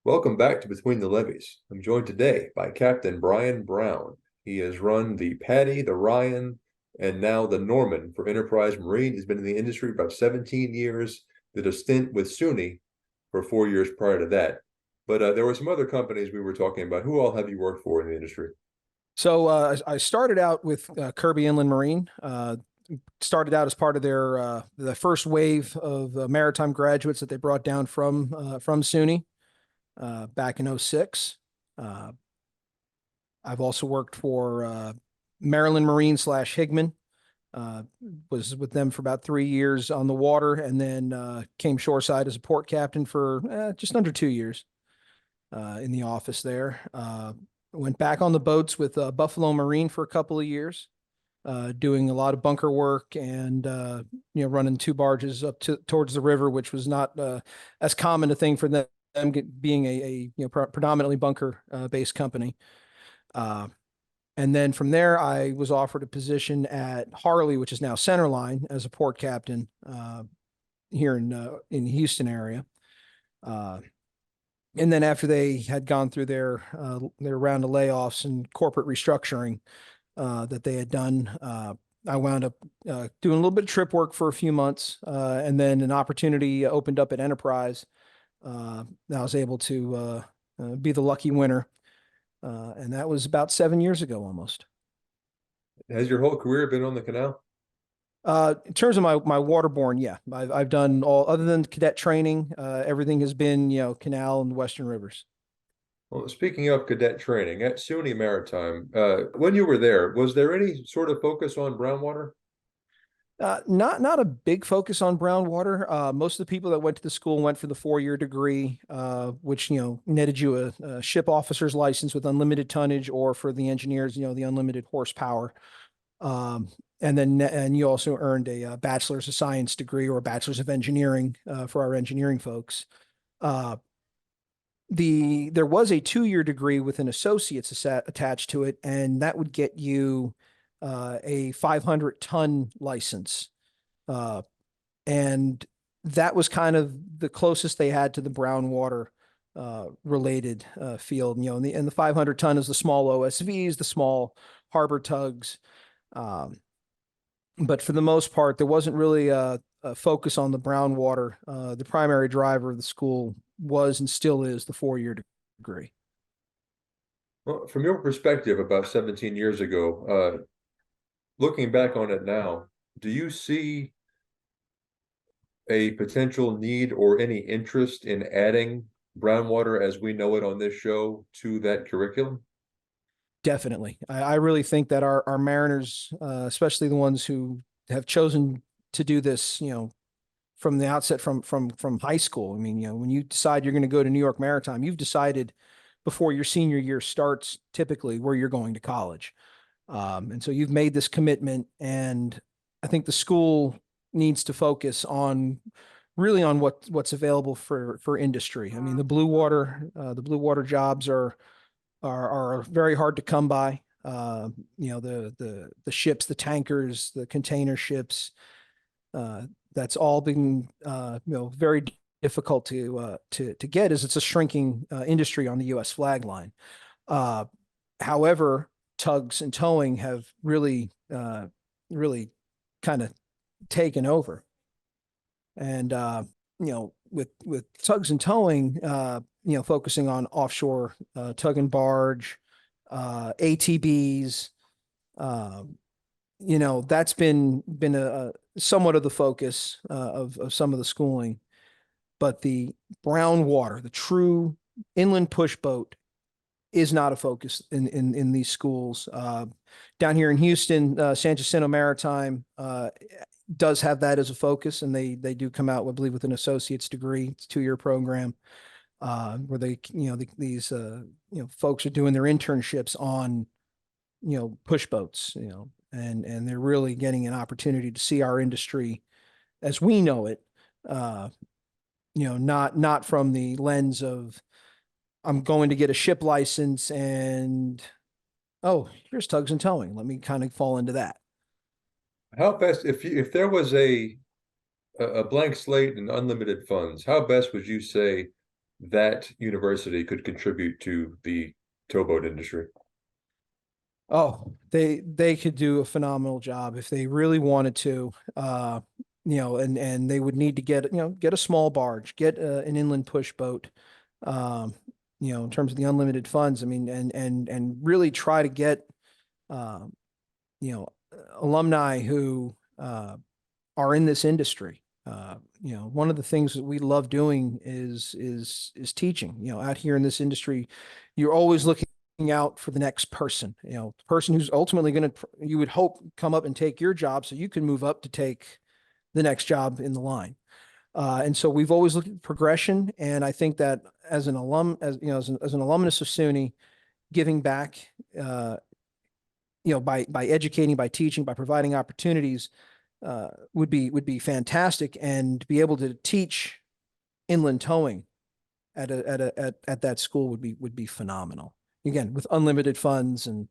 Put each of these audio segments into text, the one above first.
Welcome back to Between the Levees. I'm joined today by Captain Brian Brown. He has run the Patty, the Ryan, and now the Norman for Enterprise Marine. He's been in the industry for about 17 years, did a stint with SUNY for 4 years prior to that. But there were some other companies we were talking about. Who all have you worked for in the industry? I started out with Kirby Inland Marine. Started out as part of their the first wave of maritime graduates that they brought down from SUNY back in '06. I've also worked for Maryland Marine / Higman. Was with them for about 3 years on the water, and then came shoreside as a port captain for just under 2 years in the office there. Went back on the boats with Buffalo Marine for a couple of years, doing a lot of bunker work and running two barges up towards the river, which was not as common a thing for them being a predominantly bunker based company. And then from there, I was offered a position at Harley, which is now Centerline, as a port captain here in the Houston area. And then after they had gone through their round of layoffs and corporate restructuring that they had done, I wound up doing a little bit of trip work for a few months, and then an opportunity opened up at Enterprise. I was able to be the lucky winner, and that was about 7 years ago almost. Has your whole career been on the canal? In terms of my waterborne, yeah, I've done all other than cadet training. Everything has been canal and Western rivers. Well, speaking of cadet training at SUNY Maritime, when you were there, was there any sort of focus on brown water? Not a big focus on brown water. Most of the people that went to the school went for the 4-year degree, which netted you a ship officer's license with unlimited tonnage, or for the engineers, the unlimited horsepower. And you also earned a bachelor's of science degree or a bachelor's of engineering for our engineering folks. There was a 2-year degree with an associate's attached to it, and that would get you a 500-ton license. And that was kind of the closest they had to the brown water related field. And the 500-ton is the small OSVs, the small harbor tugs. But for the most part, there wasn't really a focus on the brown water. The primary driver of the school was and still is the 4-year degree. Well, from your perspective, about 17 years ago, looking back on it now, do you see a potential need or any interest in adding brown water as we know it on this show to that curriculum? Definitely. I really think that our mariners, especially the ones who have chosen to do this, from the outset, from high school. I mean, when you decide you're going to go to New York Maritime, you've decided before your senior year starts, typically, where you're going to college. And so you've made this commitment, and I think the school needs to focus really on what's available for industry. I mean, the blue water jobs are very hard to come by. The ships, the tankers, the container ships, that's all been very difficult to get, as it's a shrinking industry on the U.S. flag line. However, tugs and towing have really kind of taken over, and with tugs and towing, focusing on offshore tug and barge, ATBs, that's been a somewhat of the focus of some of the schooling. But the brown water, the true inland push boat, is not a focus in these schools. Down here in Houston, San Jacinto Maritime does have that as a focus, and they do come out, I believe, with an associate's degree. It's a 2-year program where these folks are doing their internships on push boats, and they're really getting an opportunity to see our industry as we know it. Not from the lens of, I'm going to get a ship license and, oh, here's tugs and towing. Let me kind of fall into that. How best, if there was a blank slate and unlimited funds, how best would you say that university could contribute to the towboat industry? Oh, they could do a phenomenal job if they really wanted to. And they would need to get a small barge, get an inland push boat. Um, in terms of the unlimited funds, I mean, and really try to get um, you know, alumni who are in this industry. One of the things that we love doing is teaching. Out here in this industry, you're always looking out for the next person. The person who's ultimately going to, you would hope, come up and take your job, so you can move up to take the next job in the line. And so we've always looked at progression, and I think that as an alum, as an alumnus of SUNY, giving back, by educating, by teaching, by providing opportunities, would be fantastic, and to be able to teach inland towing at that school would be phenomenal. Again, with unlimited funds and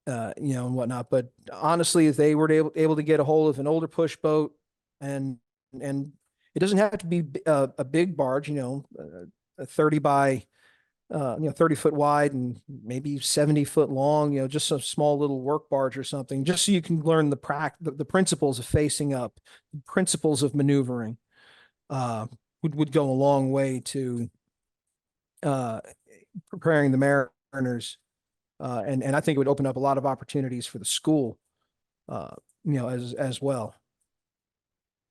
and whatnot. But honestly, if they were able to get a hold of an older push boat, and it doesn't have to be a big barge, a 30 by 30-foot wide and maybe 70-foot long, just a small little work barge or something, just so you can learn the principles of facing up, principles of maneuvering, would go a long way to uh, preparing the mariners. And I think it would open up a lot of opportunities for the school, as well.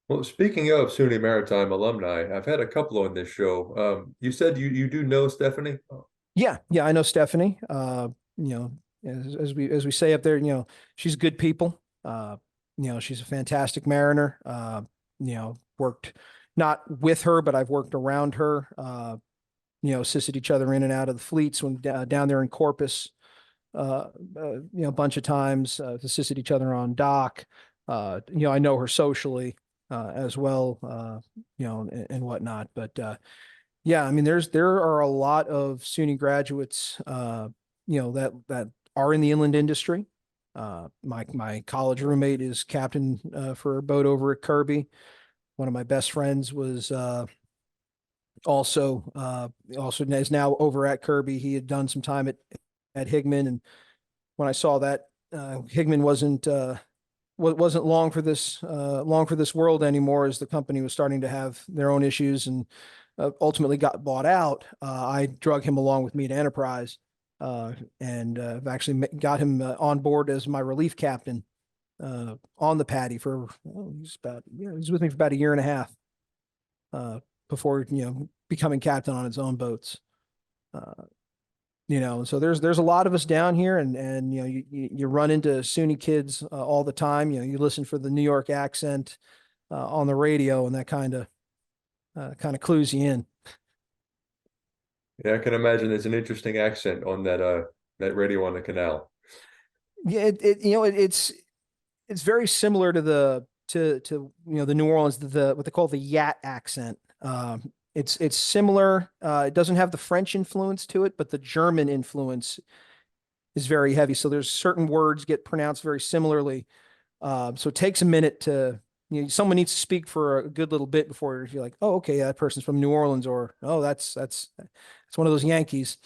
Well, speaking of SUNY Maritime alumni, I've had a couple on this show. You said you do know Stephanie? Yeah, yeah, I know Stephanie. As we say up there, she's good people. She's a fantastic mariner. Worked not with her, but I've worked around her. Assisted each other in and out of the fleets when down there in Corpus. A bunch of times, assisted each other on dock. I know her socially as well. And whatnot. But yeah, I mean, there are a lot of SUNY graduates, that are in the inland industry. My college roommate is captain for a boat over at Kirby. One of my best friends was also is now over at Kirby. He had done some time at Higman, and when I saw that Higman wasn't long for this world anymore, as the company was starting to have their own issues and ultimately got bought out. I drug him along with me to Enterprise, and I've actually got him on board as my relief captain on the Patty for he was with me for about a year and a half before becoming captain on his own boats. So there's a lot of us down here, and you run into SUNY kids all the time. You listen for the New York accent on the radio, and that kind of clues you in. Yeah, I can imagine there's an interesting accent on that radio on the canal. Yeah, it's very similar to the New Orleans, what they call the Yat accent. It's similar. It doesn't have the French influence to it, but the German influence is very heavy. So there's certain words get pronounced very similarly. So it takes a minute to, someone needs to speak for a good little bit before you're like, oh, okay, that person's from New Orleans, or oh, that's one of those Yankees.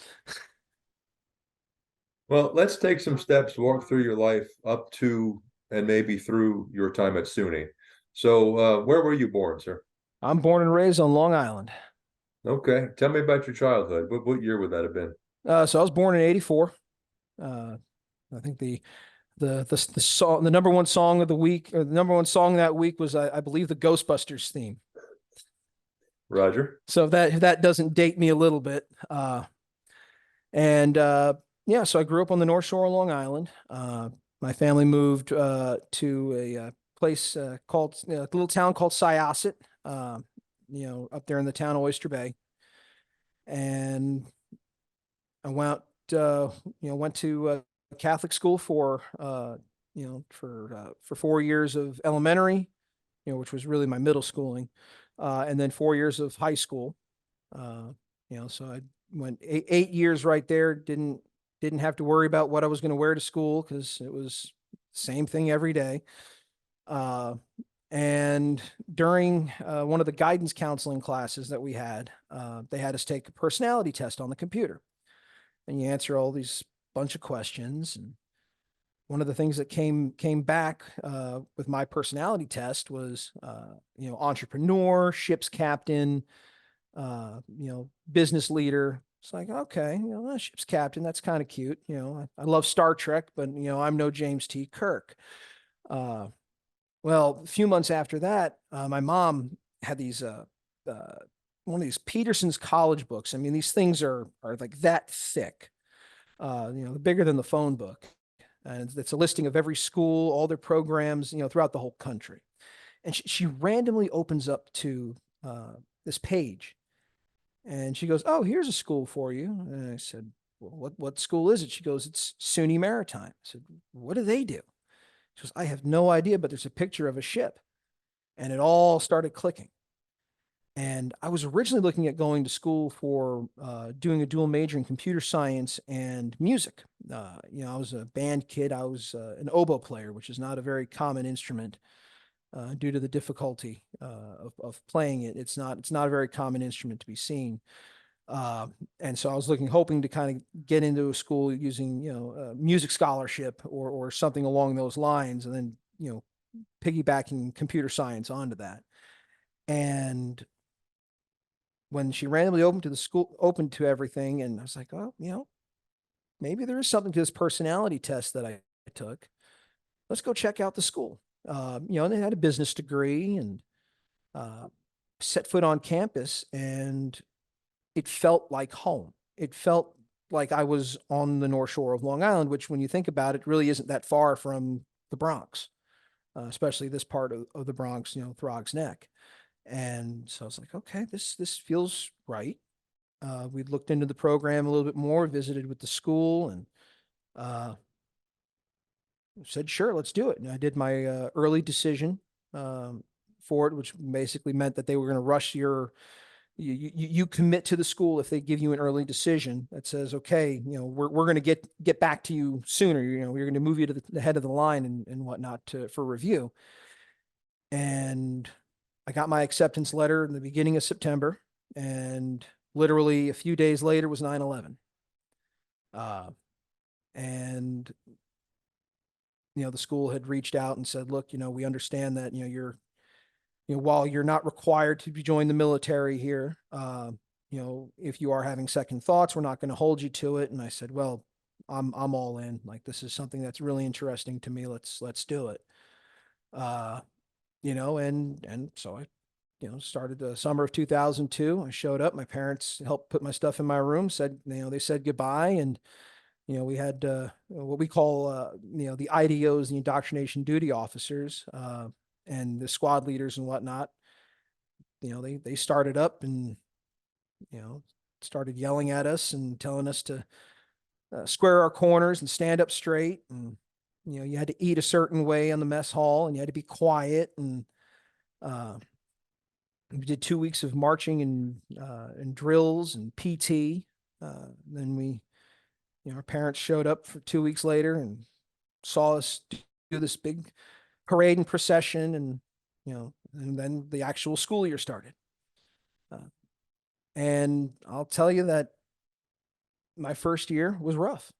Well, let's take some steps, walk through your life up to and maybe through your time at SUNY. So, where were you born, sir? I'm born and raised on Long Island. Okay, tell me about your childhood. What year would that have been? So I was born in '84. I think the song, the number one song of the week, or the number one song that week was, I believe, the Ghostbusters theme. Roger. So if that doesn't date me a little bit. And yeah, so I grew up on the North Shore of Long Island. My family moved to a place called a little town called Syosset, up there in the town of Oyster Bay. And I went to Catholic school for 4 years of elementary, which was really my middle schooling, and then 4 years of high school. So I went 8 years right there. Didn't have to worry about what I was going to wear to school, because it was the same thing every day. And during one of the guidance counseling classes that we had, they had us take a personality test on the computer. And you answer all these bunch of questions. And one of the things that came back with my personality test was, entrepreneur, ship's captain, business leader. It's like, okay, ship's captain, that's kind of cute. I love Star Trek, but I'm no James T. Kirk. Well, a few months after that, my mom had these one of these Peterson's college books. I mean, these things are like that thick, bigger than the phone book. And it's a listing of every school, all their programs, throughout the whole country. And she randomly opens up to this page, and she goes, "Oh, here's a school for you." And I said, "Well, what school is it?" She goes, "It's SUNY Maritime." I said, "What do they do?" She goes, "I have no idea, but there's a picture of a ship." And it all started clicking. And I was originally looking at going to school for doing a dual major in computer science and music. I was a band kid. I was an oboe player, which is not a very common instrument due to the difficulty of playing it. It's not a very common instrument to be seen. And so I was hoping to kind of get into a school using, a music scholarship or something along those lines, and then, piggybacking computer science onto that. And when she randomly opened to everything, and I was like, oh, maybe there is something to this personality test that I took. Let's go check out the school. And they had a business degree, and set foot on campus, and it felt like home. It felt like I was on the North Shore of Long Island, which, when you think about it, really isn't that far from the Bronx, especially this part of the Bronx, Throgs Neck. And so I was like, okay, this feels right. We looked into the program a little bit more, visited with the school, and said, sure, let's do it. And I did my early decision for it, which basically meant that they were going to rush you commit to the school if they give you an early decision that says, okay, we're going to get back to you sooner. We're going to move you to the head of the line and whatnot for review. And I got my acceptance letter in the beginning of September, and literally a few days later was 9/11. And the school had reached out and said, look, we understand that, while you're not required to join the military here, if you are having second thoughts, we're not going to hold you to it. And I said, well, I'm all in. Like, this is something that's really interesting to me. Let's do it. And so I, started the summer of 2002. I showed up. My parents helped put my stuff in my room, they said goodbye. And, we had what we call, the IDOs, the indoctrination duty officers, and the squad leaders and whatnot. They started up and, started yelling at us and telling us to square our corners and stand up straight. And, you had to eat a certain way on the mess hall, and you had to be quiet. And we did 2 weeks of marching and drills and PT. Then our parents showed up for 2 weeks later and saw us do this big parade and procession, and and then the actual school year started. And I'll tell you that my first year was rough,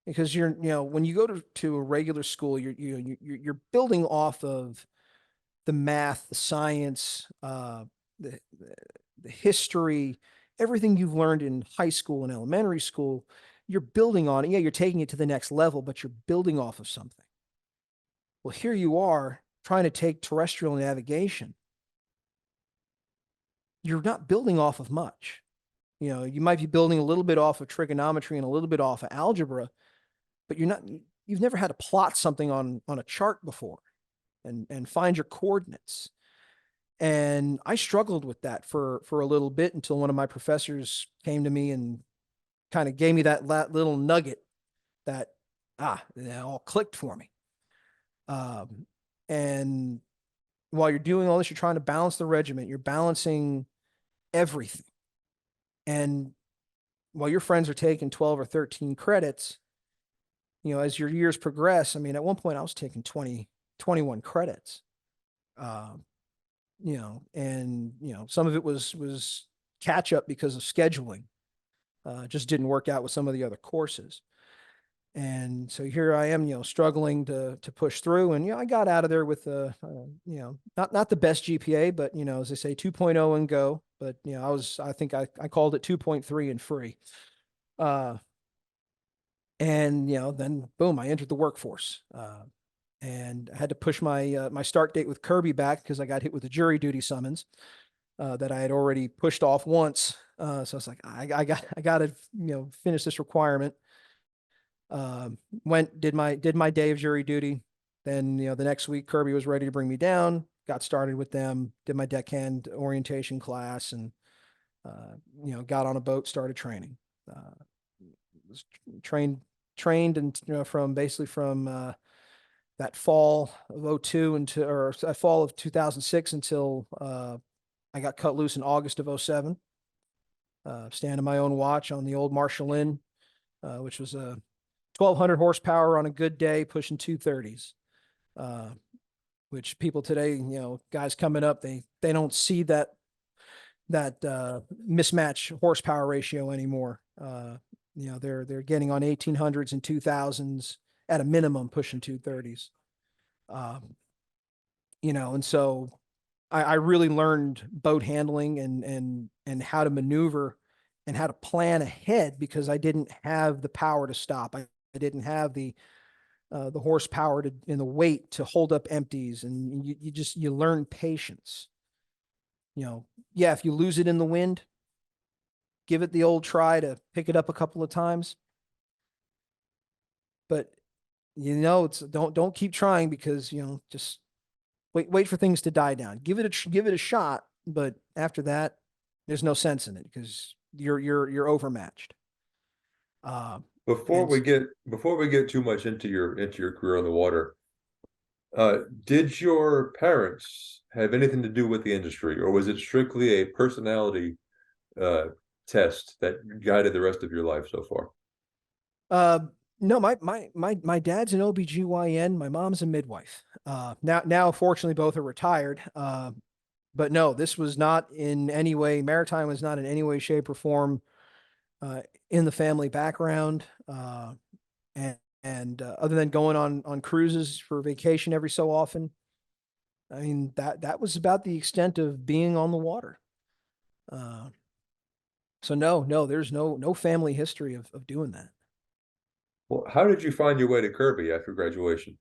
because when you go to a regular school, you're building off of the math, the science, the history, everything you've learned in high school and elementary school. You're building on it. Yeah, you're taking it to the next level, but you're building off of something. Well, here you are trying to take terrestrial navigation. You're not building off of much. You might be building a little bit off of trigonometry and a little bit off of algebra, but you've never had to plot something on a chart before and find your coordinates. And I struggled with that for a little bit, until one of my professors came to me and kind of gave me that little nugget that, it all clicked for me. And while you're doing all this, you're trying to balance the regiment, you're balancing everything. And while your friends are taking 12 or 13 credits, as your years progress, I mean, at one point I was taking 20, 21 credits. Uh, and some of it was catch up because of scheduling. Just didn't work out with some of the other courses. And so here I am, struggling to push through. And, I got out of there with not the best GPA, but, as they say, 2.0 and go. But, I think I called it 2.3 and free. And, then boom, I entered the workforce. And I had to push my start date with Kirby back because I got hit with a jury duty summons that I had already pushed off once. So I was like, I got to finish this requirement. Did my day of jury duty. Then the next week Kirby was ready to bring me down. Got started with them. Did my deckhand orientation class and got on a boat. Started training. Was trained and from basically from that fall of 02 or that fall of 2006 until I got cut loose in August of 07. Standing my own watch on the old Marshall Inn, which was a 1,200 horsepower on a good day, pushing 230s. Which people today, guys coming up, they don't see that mismatch horsepower ratio anymore. They're getting on 1800s and 2000s at a minimum, pushing 230s. And so I really learned boat handling and how to maneuver and how to plan ahead because I didn't have the power to stop. I didn't have the horsepower and the weight to hold up empties, and you learn patience. If you lose it in the wind, give it the old try to pick it up a couple of times. But it's don't keep trying because just wait for things to die down. Give it a shot, but after that, there's no sense in it because you're overmatched. Before we get too much into your career on the water, did your parents have anything to do with the industry, or was it strictly a personality test that guided the rest of your life so far? No, my dad's an OBGYN. My mom's a midwife. Now, fortunately, both are retired. But no, this was not in any way, maritime was not in any way, shape, or form in the family background. And other than going on cruises for vacation every so often, I mean, that was about the extent of being on the water. So no, there's no family history of doing that. Well, how did you find your way to Kirby after graduation?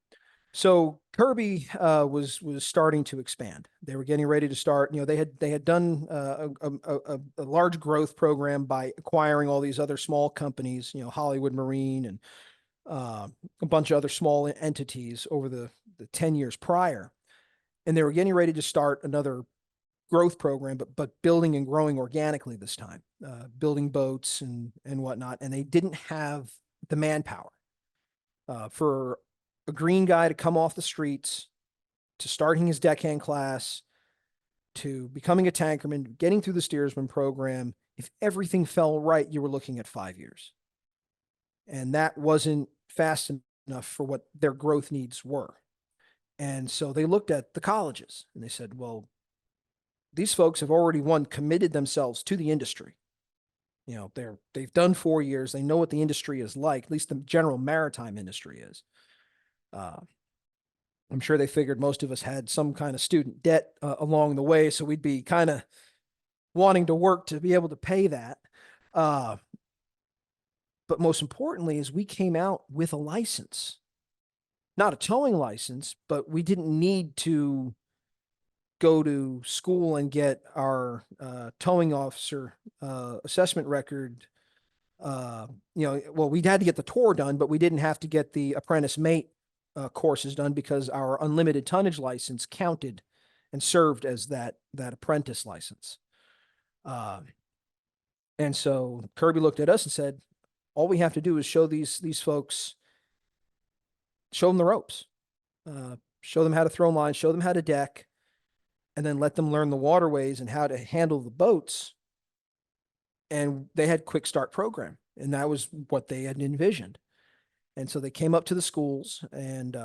So Kirby was starting to expand. They were getting ready to start. They had done a large growth program by acquiring all these other small companies. Hollywood Marine and a bunch of other small entities over the 10 years prior, and they were getting ready to start another growth program, but building and growing organically this time, building boats and whatnot. And they didn't have the manpower for a green guy to come off the streets, to starting his deckhand class, to becoming a tankerman, getting through the steersman program. If everything fell right, you were looking at 5 years. And that wasn't fast enough for what their growth needs were. And so they looked at the colleges and they said, well, these folks have already committed themselves to the industry. They've done 4 years. They know what the industry is like, at least the general maritime industry is. I'm sure they figured most of us had some kind of student debt along the way, so we'd be kind of wanting to work to be able to pay that. But most importantly is we came out with a license, not a towing license, but we didn't need to go to school and get our towing officer assessment record. Well, we had to get the tour done, but we didn't have to get the apprentice mate courses done because our unlimited tonnage license counted and served as that apprentice license. And so Kirby looked at us and said, all we have to do is show these folks, show them the ropes, show them how to throw lines, show them how to deck, and then let them learn the waterways and how to handle the boats. And they had quick start program, and that was what they had envisioned. And so they came up to the schools, and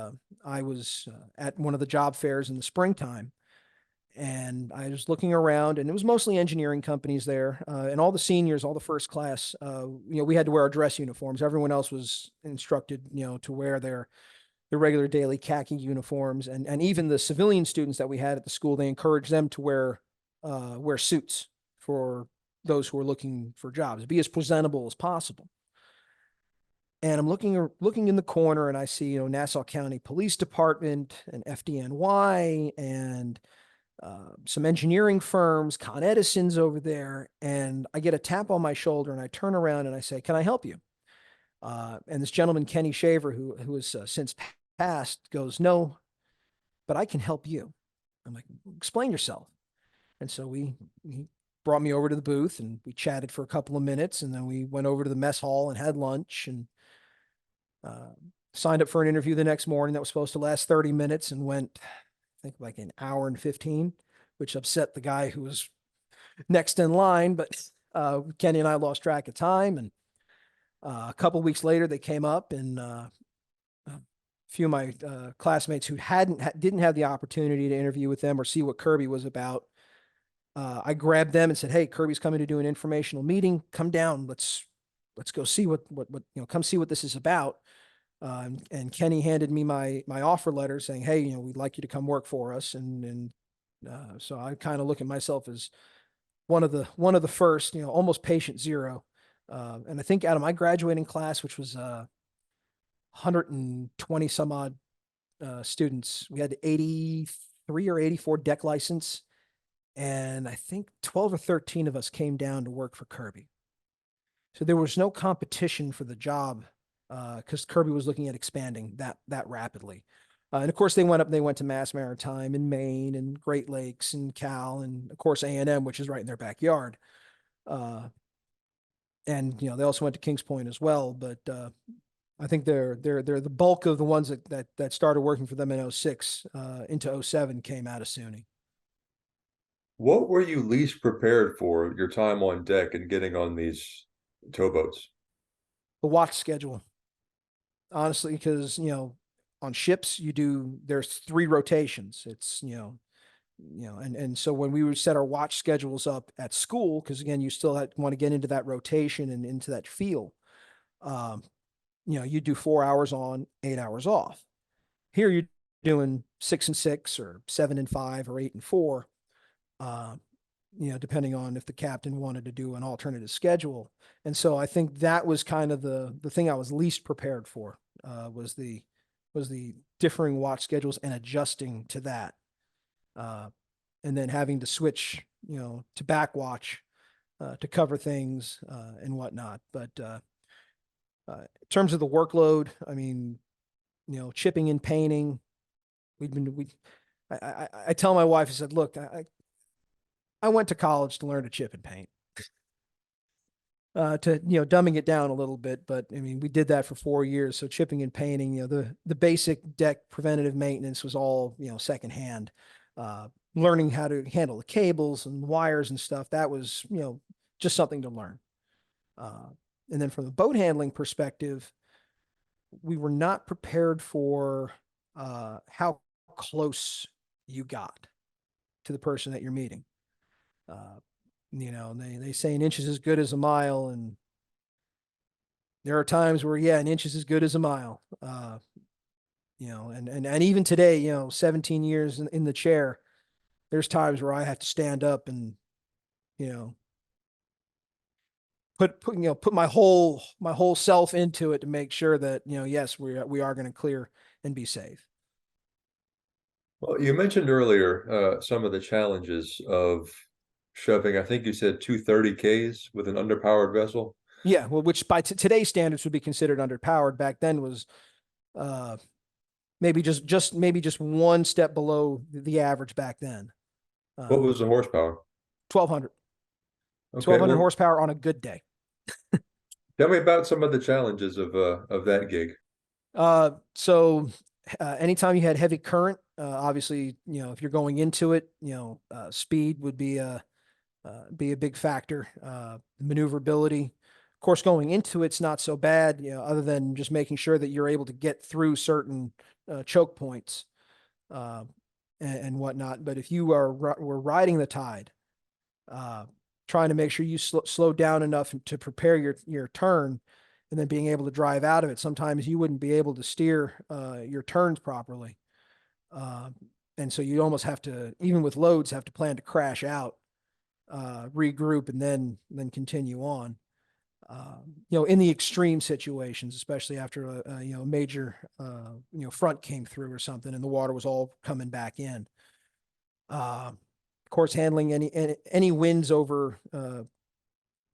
I was at one of the job fairs in the springtime, And I was looking around, and it was mostly engineering companies there. And all the seniors, all the first class, we had to wear our dress uniforms. Everyone else was instructed, to wear their regular daily khaki uniforms. And even the civilian students that we had at the school, they encouraged them to wear suits for those who are looking for jobs, be as presentable as possible. And I'm looking in the corner, and I see, Nassau County Police Department and FDNY and some engineering firms, Con Edison's over there. And I get a tap on my shoulder, and I turn around and I say, "Can I help you?" And this gentleman, Kenny Shaver, who has since passed, goes, "No, but I can help you." I'm like, "Explain yourself." And so he brought me over to the booth, and we chatted for a couple of minutes, and then we went over to the mess hall and had lunch, and signed up for an interview the next morning that was supposed to last 30 minutes and went, I think, like an hour and 15, which upset the guy who was next in line. But Kenny and I lost track of time. And a couple of weeks later, they came up, and a few of my classmates who didn't have the opportunity to interview with them or see what Kirby was about, I grabbed them and said, "Hey, Kirby's coming to do an informational meeting. Come down. Let's go see what come see what this is about." And Kenny handed me my offer letter saying, "Hey, we'd like you to come work for us." And so I kind of look at myself as one of the first, almost patient zero. And I think out of my graduating class, which was 120 some odd students, we had 83 or 84 deck license. And I think 12 or 13 of us came down to work for Kirby. So there was no competition for the job because Kirby was looking at expanding that rapidly. And of course, they went to Mass Maritime in Maine and Great Lakes and Cal, and of course A&M, which is right in their backyard. And they also went to Kings Point as well. But I think they're the bulk of the ones that started working for them in 06 into 07 came out of SUNY. What were you least prepared for your time on deck and getting on these towboats? The watch schedule, honestly, because on ships there's 3 rotations. It's and so when we would set our watch schedules up at school, because again, you still want to get into that rotation and into that feel. You do 4 hours on, 8 hours off. Here you're doing 6 and 6 or 7 and 5 or 8 and 4. Depending on if the captain wanted to do an alternative schedule. And so I think that was kind of the thing I was least prepared for, was the differing watch schedules and adjusting to that. And then having to switch, to back watch, to cover things, and whatnot. But, in terms of the workload, I mean, chipping and painting, I tell my wife, I said, "Look, I went to college to learn to chip and paint." Dumbing it down a little bit, but I mean, we did that for 4 years. So chipping and painting, the basic deck preventative maintenance was all, secondhand. Learning how to handle the cables and wires and stuff, that was, just something to learn. And then from the boat handling perspective, we were not prepared for how close you got to the person that you're meeting. They say an inch is as good as a mile, and there are times where, an inch is as good as a mile. And even today, 17 years in the chair, there's times where I have to stand up and, put my whole self into it to make sure that, yes, we are going to clear and be safe. Well, you mentioned earlier some of the challenges of shoving, I think you said 230 Ks with an underpowered vessel. Yeah, well, which by today's standards would be considered underpowered. Back then was maybe just one step below the average back then. What was the horsepower? 1200. Okay, 1200 well, horsepower on a good day. tell me about some of the challenges of that gig. So anytime you had heavy current, obviously, if you're going into it, speed would be a big factor. Maneuverability, of course, going into it's not so bad, other than just making sure that you're able to get through certain choke points. and whatnot. But if you were riding the tide, trying to make sure you slow down enough to prepare your turn, and then being able to drive out of it, sometimes you wouldn't be able to steer your turns properly. And so you almost have to, even with loads, have to plan to crash out, regroup, and then continue on. In the extreme situations, especially after a major front came through or something, and the water was all coming back in. Of course, handling any winds over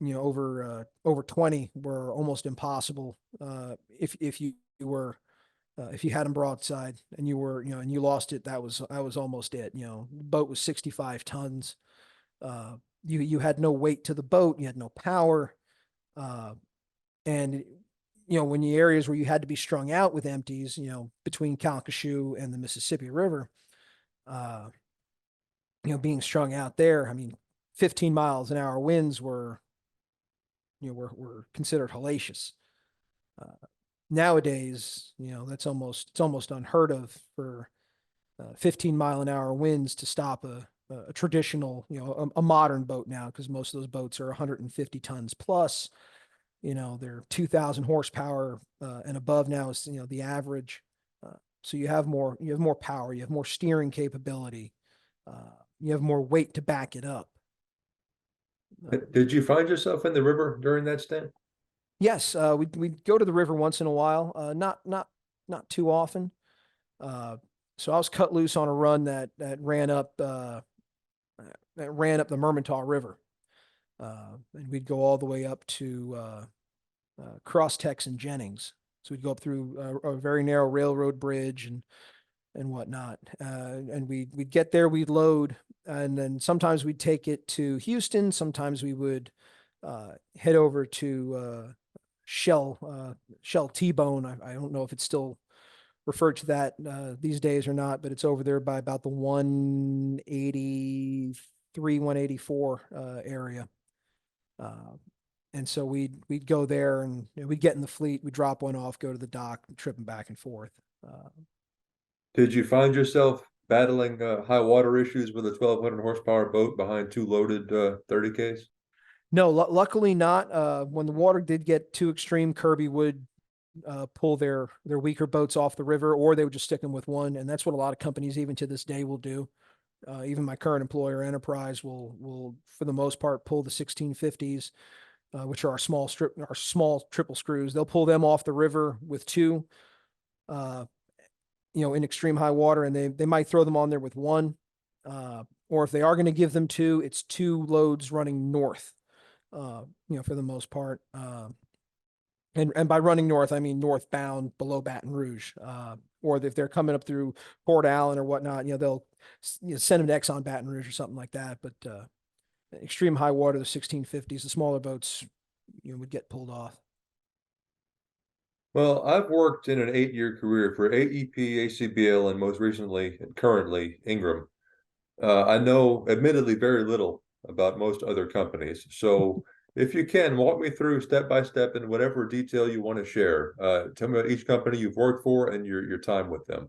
over 20 were almost impossible if you were if you had them broadside and you were and you lost it. That was almost it. The boat was 65 tons. You had no weight to the boat. You had no power. And when the areas where you had to be strung out with empties, between Calcasieu and the Mississippi River, being strung out there, I mean, 15 miles an hour winds were considered hellacious. Nowadays, it's almost unheard of for 15-mile-an-hour winds to stop a traditional, a modern boat now, because most of those boats are 150 tons plus. They're 2,000 horsepower and above now is the average. So you have more power, you have more steering capability, you have more weight to back it up. Did you find yourself in the river during that stint? Yes, we'd go to the river once in a while, not too often. So I was cut loose on a run that ran up the Mermentau River, and we'd go all the way up to Crosstex and Jennings. So we'd go up through a very narrow railroad bridge and whatnot, and we'd get there, we'd load, and then sometimes we'd take it to Houston. Sometimes we would head over to Shell T-Bone. I don't know if it's still referred to that these days or not, but it's over there by about the 183, 184 area. And so we'd go there, and we'd get in the fleet, we'd drop one off, go to the dock, tripping back and forth. Did you find yourself battling high water issues with a 1,200 horsepower boat behind two loaded 30Ks? No, luckily not. When the water did get too extreme, Kirby would pull their weaker boats off the river, or they would just stick them with one. And that's what a lot of companies, even to this day, will do. Even my current employer, Enterprise, will for the most part pull the 1650s, which are our small triple screws. They'll pull them off the river with two, in extreme high water, and they might throw them on there with one. Or if they are going to give them two, it's two loads running north, for the most part. And by running north, I mean northbound below Baton Rouge. Or if they're coming up through Port Allen or whatnot, they'll send them to Exxon Baton Rouge or something like that. But extreme high water, the 1650s, the smaller boats, would get pulled off. Well, I've worked in an 8-year career for AEP, ACBL, and most recently and currently Ingram. I know admittedly very little about most other companies. So if you can, walk me through step by step in whatever detail you want to share. Tell me about each company you've worked for and your time with them.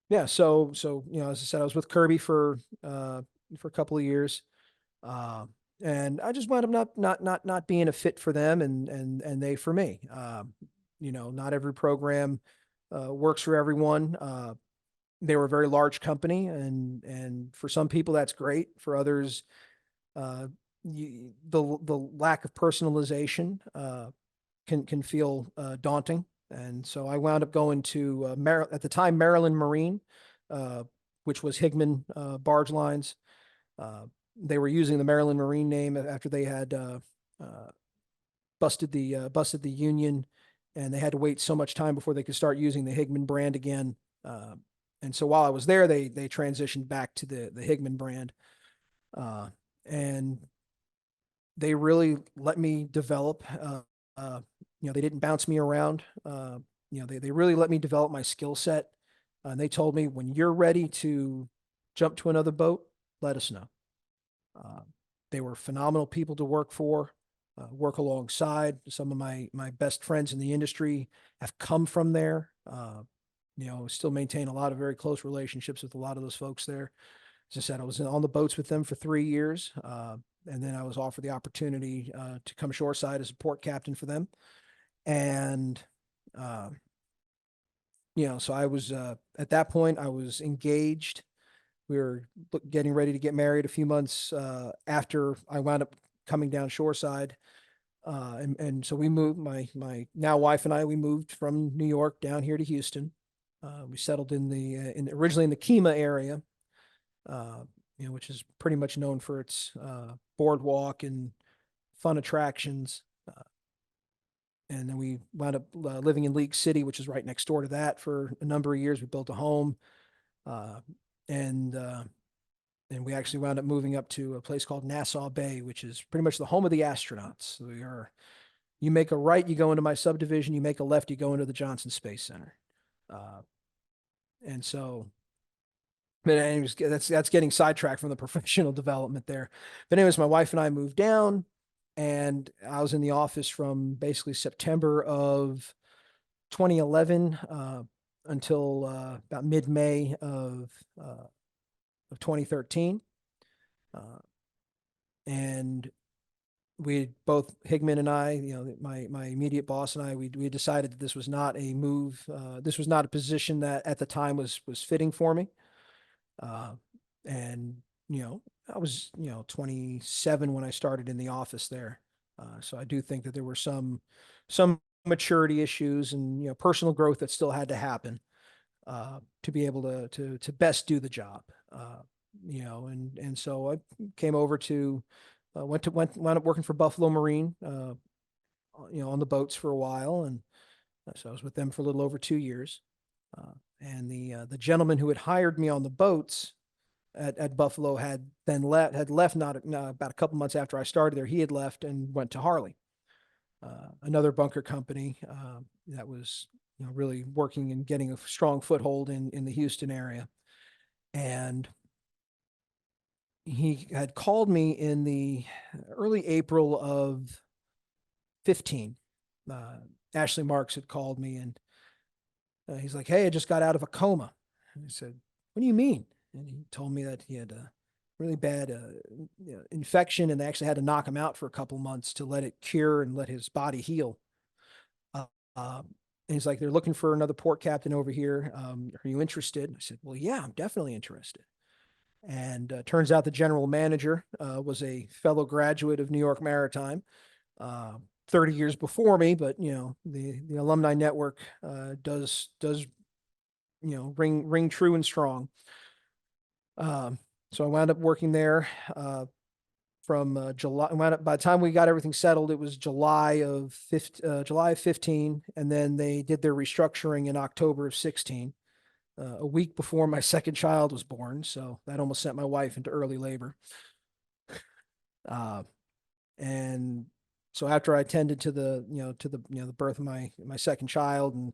Yeah. So as I said, I was with Kirby for a couple of years. And I just wound up not being a fit for them, and they for me. Not every program works for everyone. They were a very large company, and for some people that's great. For others, the lack of personalization can feel daunting. And so I wound up going to at the time Maryland Marine, which was Higman Barge Lines. They were using the Maryland Marine name after they had busted the union, and they had to wait so much time before they could start using the Higman brand again. And so while I was there, they transitioned back to the Higman brand, and they really let me develop. They didn't bounce me around. They really let me develop my skill set. And they told me, when you're ready to jump to another boat, let us know. They were phenomenal people to work for, work alongside. Some of my best friends in the industry have come from there. still maintain a lot of very close relationships with a lot of those folks there. As I said, I was on the boats with them for 3 years. And then I was offered the opportunity to come shoreside as a port captain for them. And, so I was, at that point, I was engaged. We were getting ready to get married a few months after I wound up coming down shoreside. And so we moved, my now wife and I, we moved from New York down here to Houston. We settled originally in the Kima area, which is pretty much known for its boardwalk and fun attractions. And then we wound up living in League City, which is right next door to that for a number of years. We built a home, and we actually wound up moving up to a place called Nassau Bay, which is pretty much the home of the astronauts. You make a right, you go into my subdivision. You make a left, you go into the Johnson Space Center. And so, but anyways, that's getting sidetracked from the professional development there. But anyways, my wife and I moved down, and I was in the office from basically September of 2011 until about mid-May of 2013. And we both, Higman and I, my immediate boss and I, we decided that this was not a move. This was not a position that at the time was fitting for me. And, I was, 27 when I started in the office there. So I do think that there were some maturity issues and, personal growth that still had to happen, to be able to best do the job. And so I came over to, wound up working for Buffalo Marine, on the boats for a while. And so I was with them for a little over 2 years. And the gentleman who had hired me on the boats at Buffalo had left not about a couple months after I started there. He had left and went to Harley, another bunker company that was really working and getting a strong foothold in the Houston area. And he had called me in the early April of 15. Ashley Marks had called me, and he's like, "Hey, I just got out of a coma." And I said, "What do you mean?" And he told me that he had a really bad infection, and they actually had to knock him out for a couple months to let it cure and let his body heal. And he's like, "They're looking for another port captain over here. Are you interested?" I said, "Well, yeah, I'm definitely interested." And turns out the general manager was a fellow graduate of New York Maritime, 30 years before me. But the alumni network does ring true and strong. So I wound up working there from July. By the time we got everything settled, it was July of 15, and then they did their restructuring in October of 16. A week before my second child was born. So that almost sent my wife into early labor. And so after I tended to the birth of my second child and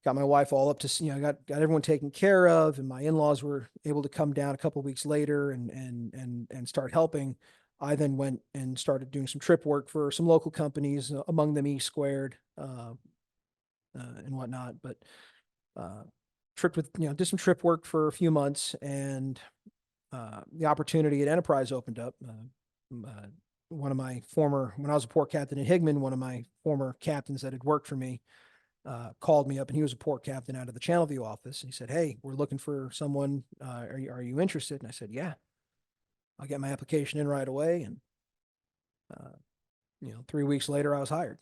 got my wife all up to, got everyone taken care of, and my in-laws were able to come down a couple of weeks later and start helping. I then went and started doing some trip work for some local companies, among them E2, and whatnot. But, did some trip work for a few months, and the opportunity at Enterprise opened up. When I was a port captain at Higman, one of my former captains that had worked for me called me up, and he was a port captain out of the Channelview office. And he said, "Hey, we're looking for someone. Are you interested?" And I said, "Yeah, I'll get my application in right away." And 3 weeks later, I was hired.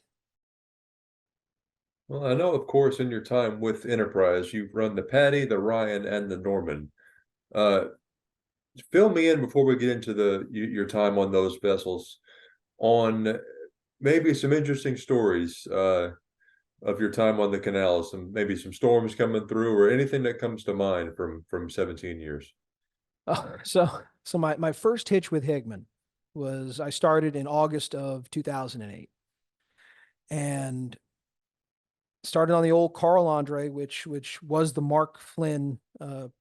Well, I know, of course, in your time with Enterprise, you've run the Patty, the Ryan, and the Norman. Fill me in before we get into your time on those vessels on maybe some interesting stories of your time on the canal, maybe some storms coming through, or anything that comes to mind from 17 years. So my first hitch with Higman was I started in August of 2008, and started on the old Carl Andre, which was the Mark Flynn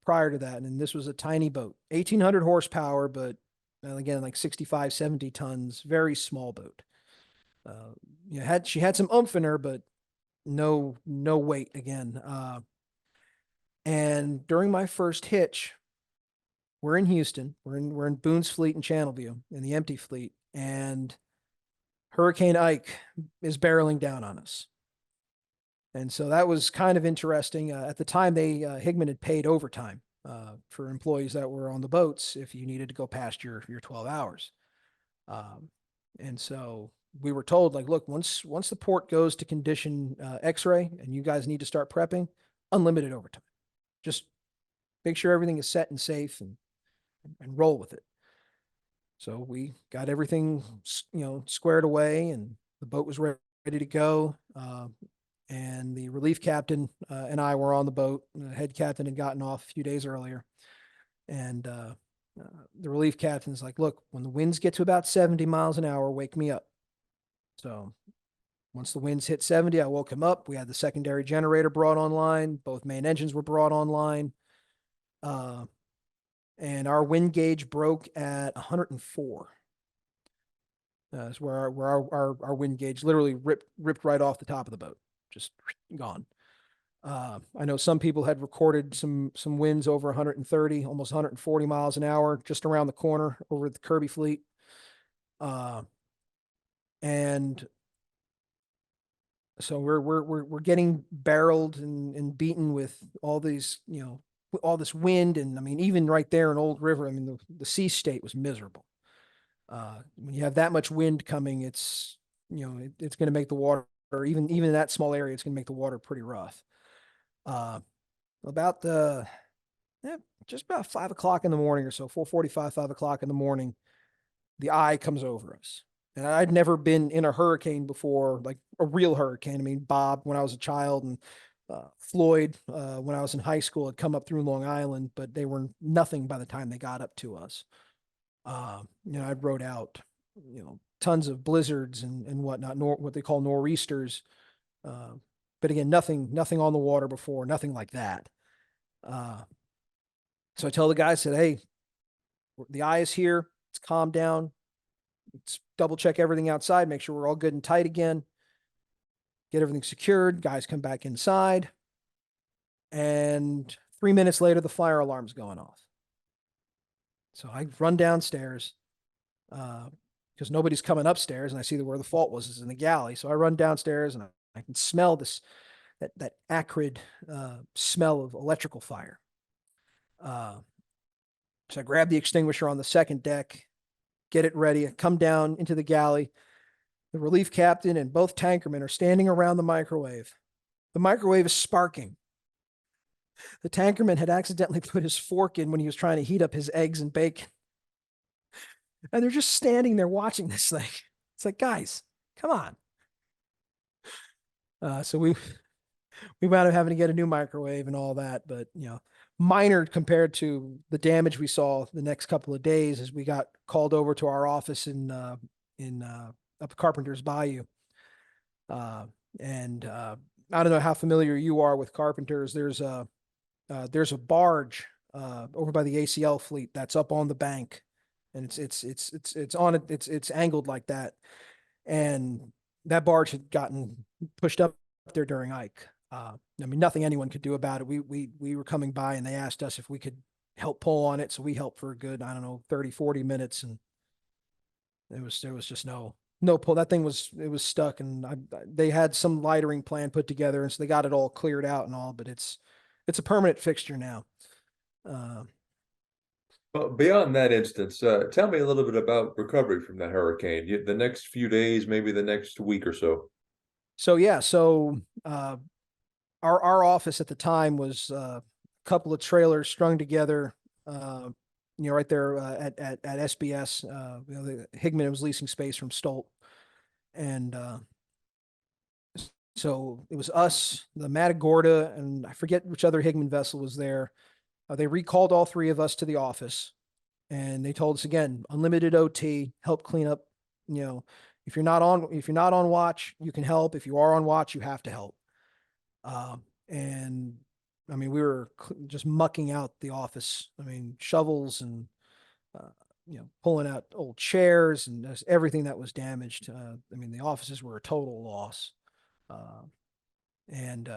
prior to that. And this was a tiny boat, 1,800 horsepower, but again, like 65, 70 tons, very small boat. She had some oomph in her, but no weight again. And during my first hitch, we're in Houston, we're in Boone's Fleet and Channelview in the empty fleet, and Hurricane Ike is barreling down on us. And so that was kind of interesting. At the time, Higman had paid overtime for employees that were on the boats if you needed to go past your 12 hours. Um, and so we were told, like, look, once the port goes to condition X-ray and you guys need to start prepping, unlimited overtime. Just make sure everything is set and safe, and roll with it. So we got everything, squared away, and the boat was ready to go. And the relief captain and I were on the boat. The head captain had gotten off a few days earlier. And the relief captain's like, look, when the winds get to about 70 miles an hour, wake me up. So once the winds hit 70, I woke him up. We had the secondary generator brought online. Both main engines were brought online. And our wind gauge broke at 104. That's where our wind gauge literally ripped right off the top of the boat, just gone. I know some people had recorded some winds over 130, almost 140 miles an hour, just around the corner over at the Kirby fleet. And so we're getting barreled and beaten with all these, all this wind. And I mean, even right there in Old River, I mean, the sea state was miserable. When you have that much wind coming, it's going to make the water, or even in that small area, it's going to make the water pretty rough. About just about 5 o'clock in the morning or so, 4:45, 5 o'clock in the morning, the eye comes over us. And I'd never been in a hurricane before, like a real hurricane. I mean, Bob, when I was a child, and Floyd, when I was in high school, had come up through Long Island, but they were nothing by the time they got up to us. I wrote out, tons of blizzards and whatnot, what they call nor'easters. But again, nothing on the water before, nothing like that. So I tell the guy, I said, hey, the eye is here. It's calmed down. Let's double check everything outside, make sure we're all good and tight again. Get everything secured. Guys come back inside. And 3 minutes later, the fire alarm's going off. So I run downstairs because nobody's coming upstairs, and I see where the fault was is in the galley. So I run downstairs, and I can smell that acrid smell of electrical fire. So I grab the extinguisher on the second deck, get it ready. I come down into the galley. The relief captain and both tankermen are standing around the microwave. The microwave is sparking. The tankerman had accidentally put his fork in when he was trying to heat up his eggs and bacon. And they're just standing there watching this thing. It's like, guys, come on. So we wound up having to get a new microwave and all that, but minor compared to the damage we saw the next couple of days as we got called over to our office in up Carpenter's Bayou. And I don't know how familiar you are with Carpenter's. There's a barge over by the ACL fleet that's up on the bank, and it's angled like that, and that barge had gotten pushed up there during Ike. I mean, nothing anyone could do about it. We were coming by, and they asked us if we could help pull on it, so we helped for a good, I don't know, 30-40 minutes, and there was just no pull. That thing was stuck, and they had some lightering plan put together, and so they got it all cleared out and all, but it's a permanent fixture now. Well, beyond that instance, tell me a little bit about recovery from that hurricane. The next few days, maybe the next week or so. So yeah, our office at the time was a couple of trailers strung together, right there at SBS. Higman was leasing space from Stolt, and so it was us, the Matagorda, and I forget which other Higman vessel was there. They recalled all three of us to the office, and they told us again, unlimited OT, help clean up. If you're not on watch, you can help. If you are on watch, you have to help. And I mean, we were just mucking out the office. I mean, shovels and pulling out old chairs and just everything that was damaged. I mean, the offices were a total loss. And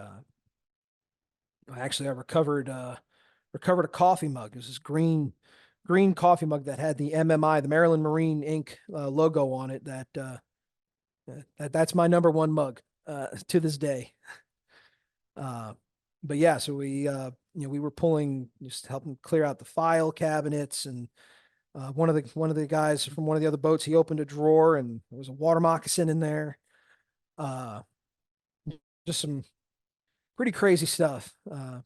I recovered a coffee mug. It was this green coffee mug that had the MMI, the Maryland Marine Inc. Logo on it. That's my number one mug to this day. But yeah, so we were pulling, just helping clear out the file cabinets, and one of the guys from one of the other boats, he opened a drawer and there was a water moccasin in there. Uh, just some pretty crazy stuff. And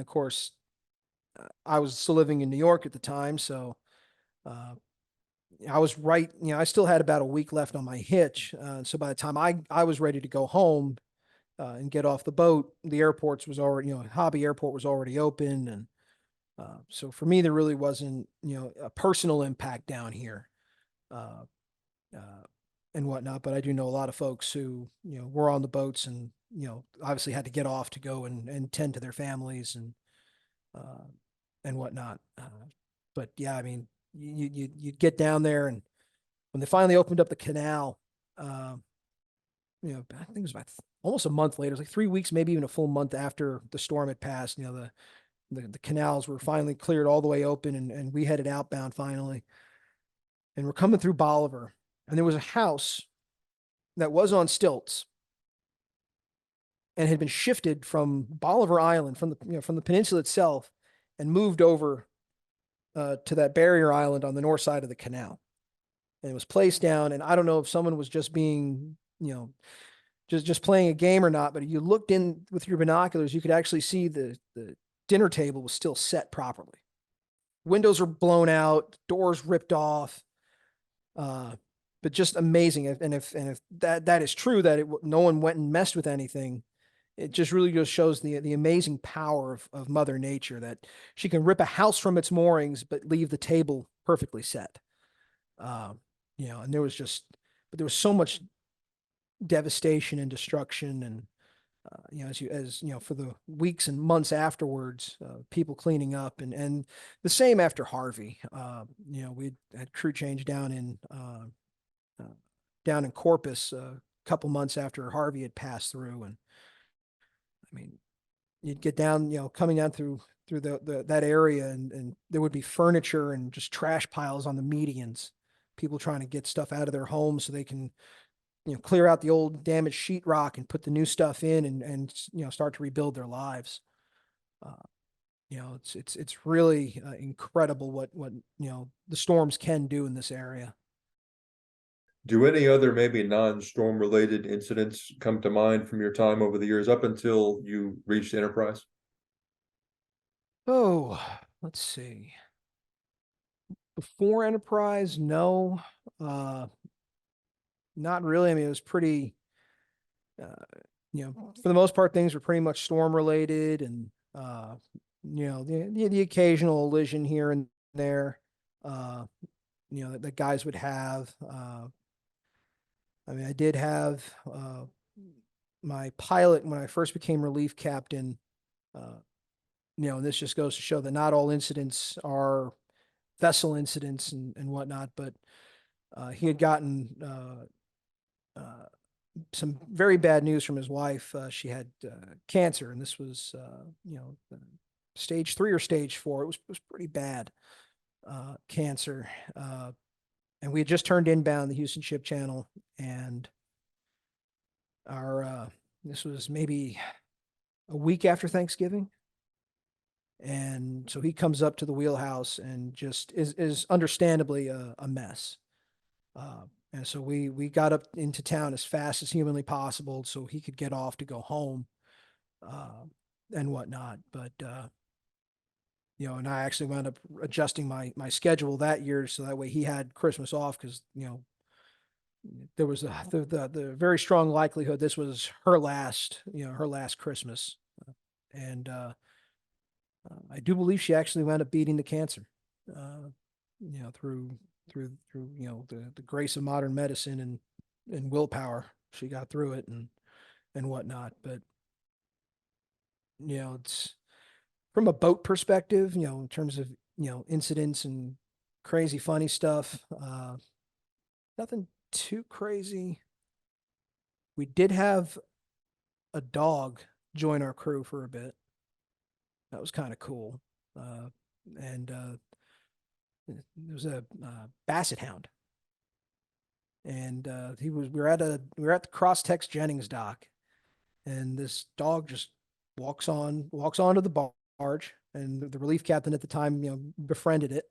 of course, I was still living in New York at the time, so uh, I was right. I still had about a week left on my hitch. So by the time I was ready to go home and get off the boat, the airports was already, Hobby Airport was already open, and so for me, there really wasn't, a personal impact down here. Uh, uh, and whatnot. But I do know a lot of folks who, were on the boats and, obviously had to get off to go and tend to their families uh, and whatnot. But yeah, I mean, you get down there, and when they finally opened up the canal, uh, I think it was about almost a month later, it was like 3 weeks, maybe even a full month after the storm had passed, the canals were finally cleared all the way open, and we headed outbound finally. And we're coming through Bolivar, and there was a house that was on stilts and had been shifted from Bolivar Island, from the peninsula itself, and moved over to that barrier island on the north side of the canal. And it was placed down, and I don't know if someone was just being, just playing a game or not, but if you looked in with your binoculars, you could actually see the dinner table was still set properly. Windows were blown out, doors ripped off. But just amazing. And if that is true, that no one went and messed with anything, it just really just shows the amazing power of Mother Nature, that she can rip a house from its moorings but leave the table perfectly set. And but there was so much devastation and destruction, and for the weeks and months afterwards, people cleaning up, and the same after Harvey. We had crew change down in Corpus a couple months after Harvey had passed through. And I mean, you'd get down, coming down through that area, and there would be furniture and just trash piles on the medians, people trying to get stuff out of their homes so they can, clear out the old damaged sheetrock and put the new stuff in, and start to rebuild their lives. Uh, it's really incredible what the storms can do in this area. Do any other maybe non-storm related incidents come to mind from your time over the years up until you reached Enterprise? Oh, let's see. Before Enterprise, no, uh, not really. I mean, it was pretty, uh, for the most part, things were pretty much storm related, and the occasional elision here and there, that guys would have. I mean, I did have my pilot when I first became relief captain. Uh, and this just goes to show that not all incidents are vessel incidents and whatnot, but he had gotten some very bad news from his wife. She had cancer, and this was, stage 3 or stage 4. It was pretty bad cancer. And we had just turned inbound the Houston Ship Channel, and this was maybe a week after Thanksgiving. And so he comes up to the wheelhouse and just is understandably a mess. And so we got up into town as fast as humanly possible so he could get off to go home and whatnot. But, and I actually wound up adjusting my schedule that year so that way he had Christmas off, because, there was the very strong likelihood this was her last Christmas. And I do believe she actually wound up beating the cancer, through the grace of modern medicine and willpower. She got through it and whatnot. But it's from a boat perspective, in terms of incidents and crazy funny stuff. Nothing too crazy. We did have a dog join our crew for a bit. That was kind of cool. And there was a basset hound, and we were at the Crosstex Jennings dock, and this dog just walks onto the barge, and the relief captain at the time, befriended it.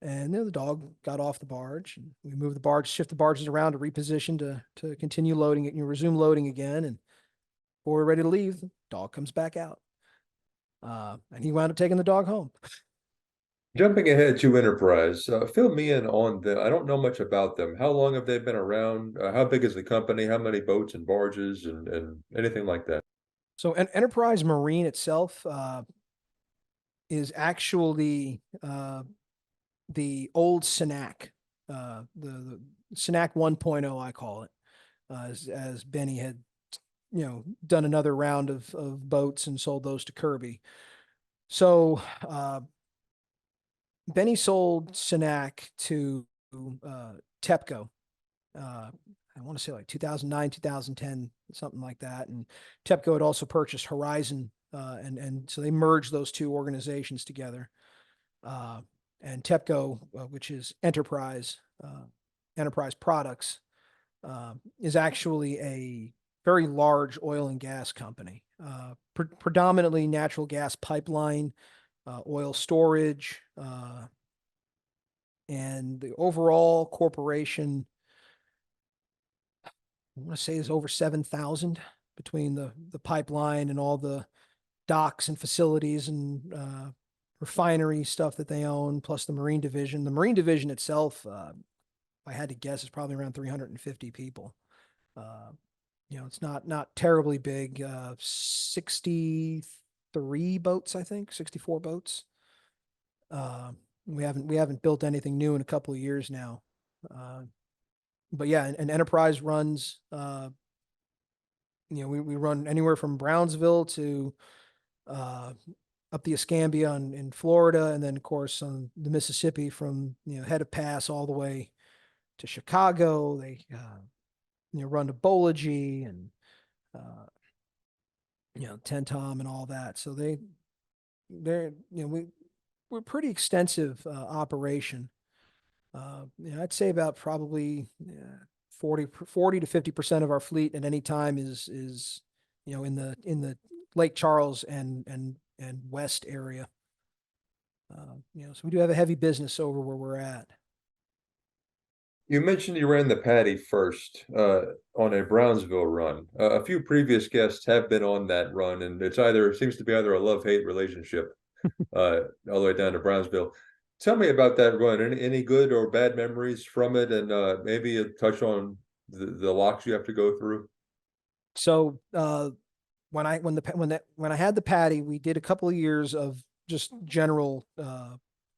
And the dog got off the barge, and we moved the barge, shift the barges around to reposition to continue loading it, resume loading again. And before we're ready to leave, the dog comes back out. And he wound up taking the dog home. Jumping ahead to Enterprise, fill me in on them. I don't know much about them. How long have they been around? How big is the company? How many boats and barges and anything like that? So Enterprise Marine itself is actually the old SUNY, the SUNY 1.0, I call it, as Benny had, done another round of boats and sold those to Kirby. So Benny sold SUNY to TEPCO. I want to say like 2009, 2010, something like that. And TEPCO had also purchased Horizon, and so they merged those two organizations together. And TEPCO, which is Enterprise Products, is actually a very large oil and gas company, predominantly natural gas pipeline, oil storage, and the overall corporation, I want to say, is over 7,000 between the pipeline and all the docks and facilities and refinery stuff that they own, plus the Marine Division. The Marine Division itself, I had to guess, is probably around 350 people. It's not terribly big. 63 boats, I think, 64 boats. We haven't built anything new in a couple of years now. But yeah, and Enterprise runs, we run anywhere from Brownsville to up the Escambia in Florida, and then of course on the Mississippi from head of pass all the way to Chicago. They run to Bolagie and Tentom and all that. So we're pretty extensive operation. I'd say about probably 40 to 50% of our fleet at any time is in the Lake Charles and West area. So we do have a heavy business over where we're at. You mentioned you ran the Patty first on a Brownsville run. A few previous guests have been on that run, and seems to be either a love-hate relationship all the way down to Brownsville. Tell me about that run. Any good or bad memories from it, and maybe a touch on the locks you have to go through. So when I had the Patty, we did a couple of years of just general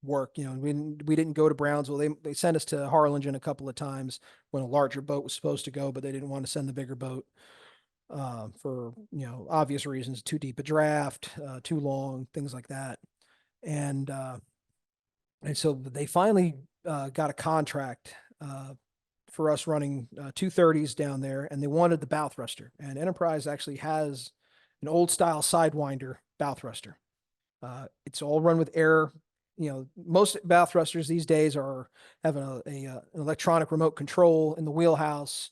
work. We didn't go to Brownsville. They sent us to Harlingen a couple of times when a larger boat was supposed to go, but they didn't want to send the bigger boat for obvious reasons: too deep a draft, too long, things like that. And so they finally got a contract for us running 230s down there, and they wanted the bow thruster. And Enterprise actually has an old style Sidewinder bow thruster. It's all run with air. Most bow thrusters these days have an electronic remote control in the wheelhouse,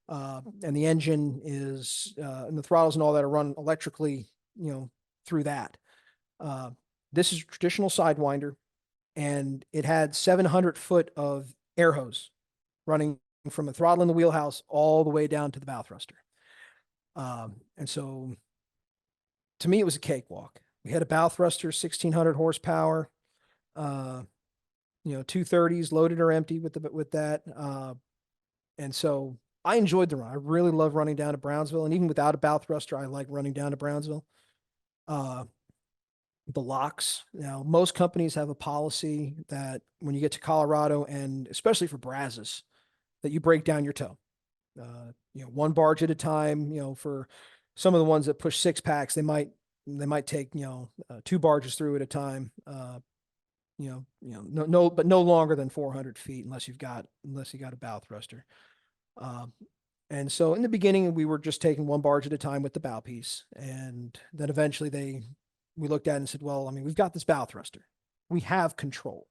and the engine is and the throttles and all that are run electrically, through that. This is a traditional Sidewinder, and it had 700 foot of air hose running from the throttle in the wheelhouse all the way down to the bow thruster. And so to me, it was a cakewalk. We had a bow thruster, 1,600 horsepower, 230s loaded or empty with that. And so I enjoyed the run. I really love running down to Brownsville, and even without a bow thruster, I like running down to Brownsville. The locks. Now, most companies have a policy that when you get to Colorado, and especially for Brazos, that you break down your tow. One barge at a time. For some of the ones that push 6-packs, they might take 2 barges through at a time. But no longer than 400 feet unless you got a bow thruster. And so in the beginning, we were just taking 1 barge at a time with the bow piece, and then eventually they we looked at it and said, well, I mean, we've got this bow thruster. We have control.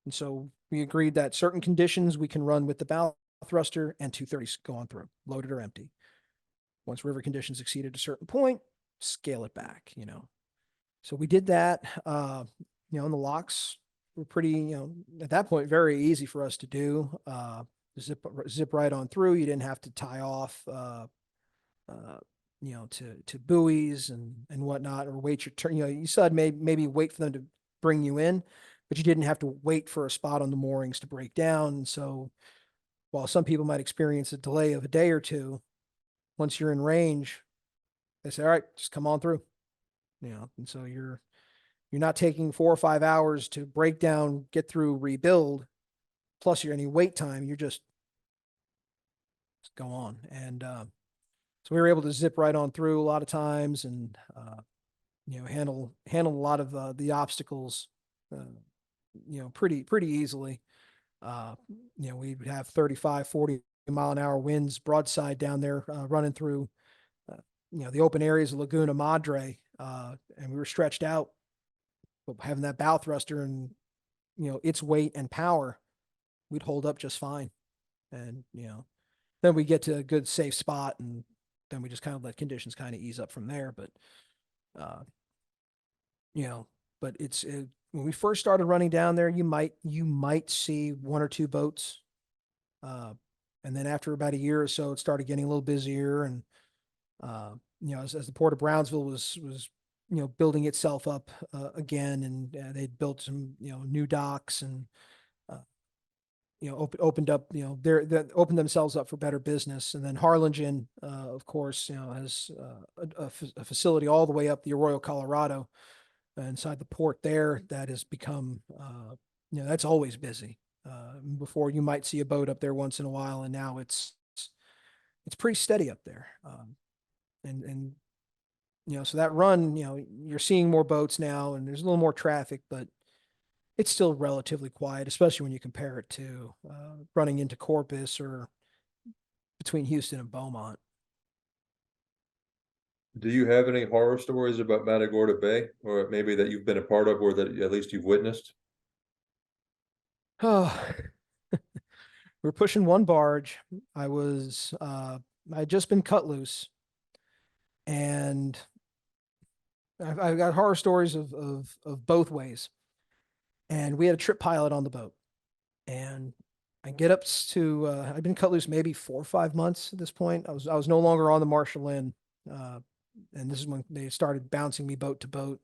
And so we agreed that certain conditions we can run with the bow thruster and 230s go on through, loaded or empty. Once river conditions exceeded a certain point, scale it back, you know. So we did that, you know, and the locks were pretty, you know, at that point, very easy for us to do. Zip right on through. You didn't have to tie off, you know, to buoys and whatnot, or wait your turn. You know, you still had maybe wait for them to bring you in, but you didn't have to wait for a spot on the moorings to break down. And so while some people might experience a delay of a day or two, once you're in range, they say, all right, just come on through. You know, and so you're not taking 4 or 5 hours to break down, get through, rebuild, plus any wait time. You're just go on. And so we were able to zip right on through a lot of times, and you know, handle a lot of the obstacles, you know, pretty easily. You know, we would have 35, 40 mile an hour winds broadside down there, running through, you know, the open areas of Laguna Madre, and we were stretched out, but having that bow thruster and, you know, its weight and power, we'd hold up just fine. And, you know, then we get to a good safe spot, and then we just kind of let conditions kind of ease up from there. But, you know, but when we first started running down there, you might see 1 or 2 boats. And then after about a year or so, it started getting a little busier. And, you know, as the Port of Brownsville was, you know, building itself up again, and they'd built some, you know, new docks, and, you know, opened up, you know, they opened themselves up for better business. And then Harlingen, of course, you know, has a facility all the way up the Arroyo Colorado, inside the port there, that has become, you know, that's always busy. Before, you might see a boat up there once in a while, and now it's pretty steady up there. And you know, so that run, you know, you're seeing more boats now, and there's a little more traffic, but it's still relatively quiet, especially when you compare it to running into Corpus or between Houston and Beaumont. Do you have any horror stories about Matagorda Bay, or maybe that you've been a part of, or that at least you've witnessed? Oh, we're pushing one barge. I had just been cut loose, and I've got horror stories of both ways. And we had a trip pilot on the boat, and I get up to, I've been cut loose maybe 4 or 5 months at this point. I was no longer on the Marshall Lynn. And this is when they started bouncing me boat to boat.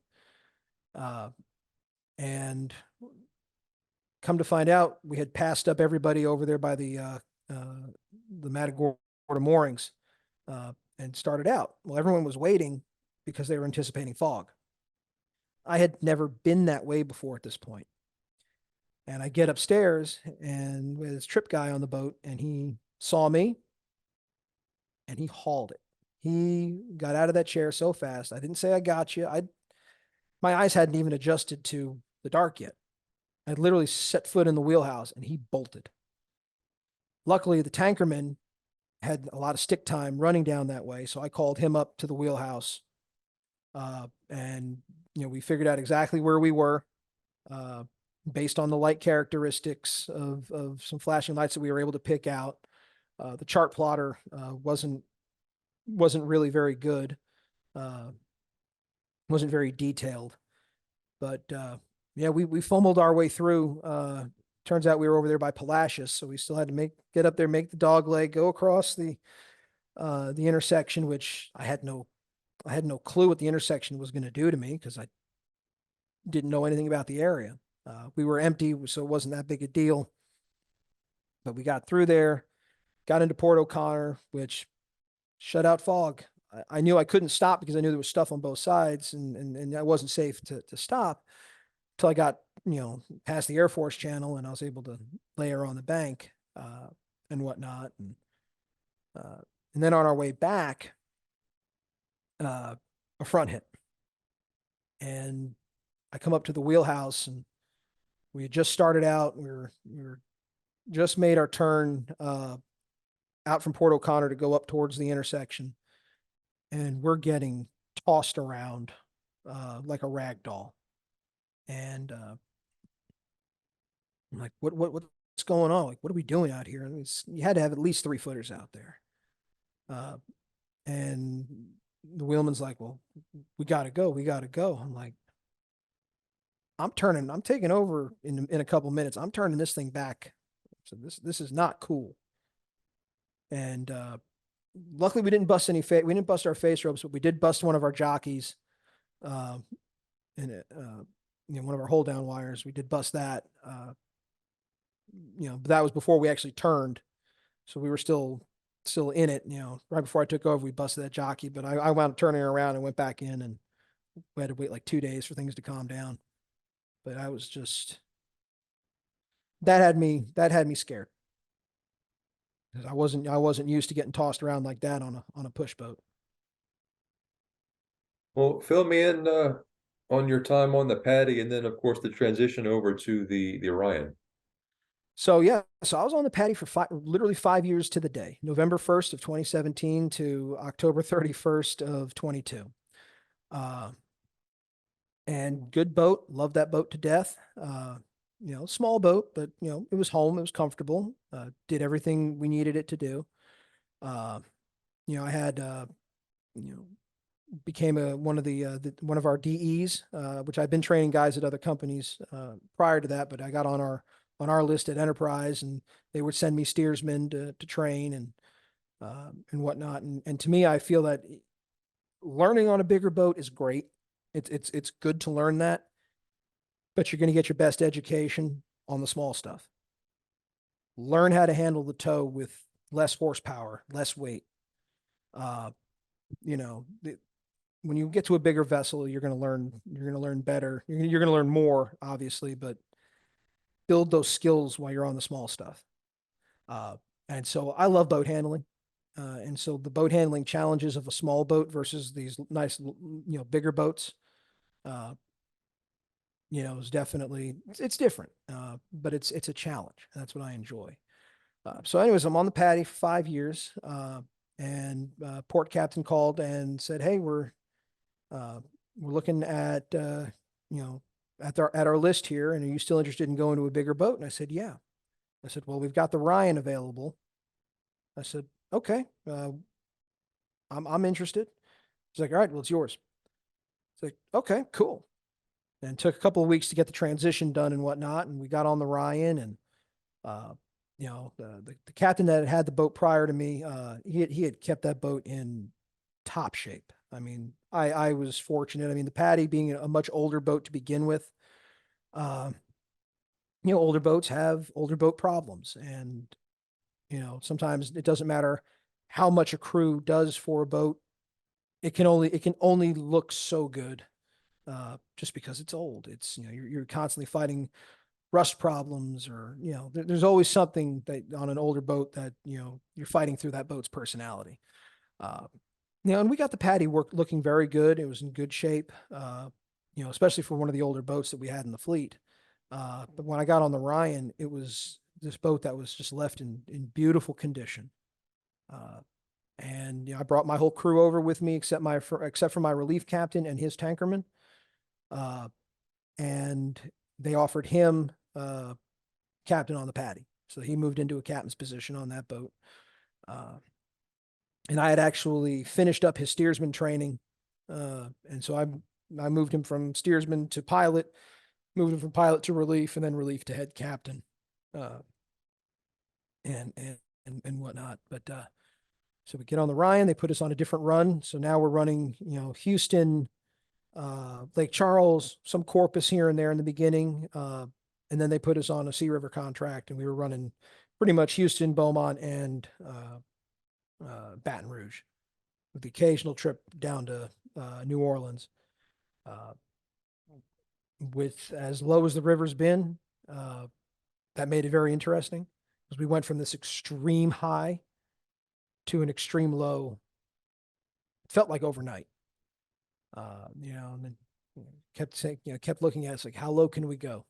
And come to find out, we had passed up everybody over there by the Matagorda moorings, and started out. Well, everyone was waiting because they were anticipating fog. I had never been that way before at this point. And I get upstairs, and with this trip guy on the boat, and he saw me, and he hauled it. He got out of that chair so fast. I didn't say I got you. My eyes hadn't even adjusted to the dark yet. I literally set foot in the wheelhouse, and he bolted. Luckily, the tankerman had a lot of stick time running down that way, so I called him up to the wheelhouse, and you know, we figured out exactly where we were, based on the light characteristics of some flashing lights that we were able to pick out. The chart plotter wasn't really very good, wasn't very detailed, but yeah, we fumbled our way through. Turns out we were over there by Palacios, so we still had to get up there, make the dog leg, go across the intersection, which I had no clue what the intersection was going to do to me, because I didn't know anything about the area. We were empty, so it wasn't that big a deal. But we got through there, got into Port O'Connor, which shut out fog. I knew I couldn't stop because I knew there was stuff on both sides, and I wasn't safe to stop until I got, you know, past the Air Force Channel, and I was able to layer on the bank, and whatnot. And then on our way back, a front hit. And I come up to the wheelhouse, and we had just started out. We were just made our turn out from Port O'Connor to go up towards the intersection, and we're getting tossed around like a rag doll. And I'm like, what's going on? Like, what are we doing out here? And you had to have at least 3-footers out there. And the wheelman's like, well, we got to go. We got to go. I'm like, I'm taking over in a couple minutes. I'm turning this thing back. So this is not cool. And luckily we didn't bust we didn't bust our face ropes, but we did bust one of our jockeys. And one of our hold down wires. We did bust that. But that was before we actually turned. So we were still in it, right before I took over, we busted that jockey, but I wound up turning around and went back in, and we had to wait like 2 days for things to calm down. But I was just, that had me scared. I wasn't used to getting tossed around like that on a push boat. Well, fill me in on your time on the Patty, and then of course the transition over to the Orion. So yeah, so I was on the Patty for literally 5 years to the day, November 1st of 2017 to October 31st of 22. And good boat, loved that boat to death. Small boat, but it was home, it was comfortable. Did everything we needed it to do. I had became one of our DEs, which I've been training guys at other companies prior to that, but I got on our list at Enterprise, and they would send me steersmen to train and whatnot. And to me, I feel that learning on a bigger boat is great. It's good to learn that, but you're going to get your best education on the small stuff. Learn how to handle the tow with less horsepower, less weight. When you get to a bigger vessel, you're going to learn better. You're going to learn more, obviously, but build those skills while you're on the small stuff. And so I love boat handling. And so the boat handling challenges of a small boat versus these nice, bigger boats, is definitely, it's different, but it's a challenge. That's what I enjoy. So anyways, I'm on the Patty for 5 years, and port captain called and said, hey, we're looking at, at our list here. And are you still interested in going to a bigger boat? And I said, yeah. I said, well, we've got the Ryan available. I said, okay, I'm interested. He's like, all right, well, it's yours. It's like, okay, cool. And it took a couple of weeks to get the transition done and whatnot. And we got on the Ryan, and, the captain that had the boat prior to me, he had kept that boat in top shape. I mean, I was fortunate. I mean, the Patty being a much older boat to begin with, older boats have older boat problems. And, sometimes it doesn't matter how much a crew does for a boat. It can only look so good, just because it's old. It's, you're constantly fighting rust problems, or, there's always something that on an older boat that, you're fighting through that boat's personality. And we got the Patty looking very good. It was in good shape, especially for one of the older boats that we had in the fleet. But when I got on the Ryan, it was this boat that was just left in beautiful condition. And I brought my whole crew over with me, except for my relief captain and his tankerman. And they offered him captain on the Patty, so he moved into a captain's position on that boat. And I had actually finished up his steersman training, and so I moved him from steersman to pilot, moved him from pilot to relief, and then relief to head captain, and whatnot. But so we get on the Ryan, they put us on a different run. So now we're running, Houston, Lake Charles, some Corpus here and there in the beginning, and then they put us on a Sea River contract, and we were running pretty much Houston, Beaumont, and Baton Rouge, with the occasional trip down to New Orleans. With as low as the river's been, that made it very interesting, because we went from this extreme high to an extreme low. It felt like overnight. And then kept saying, kept looking at us like, how low can we go?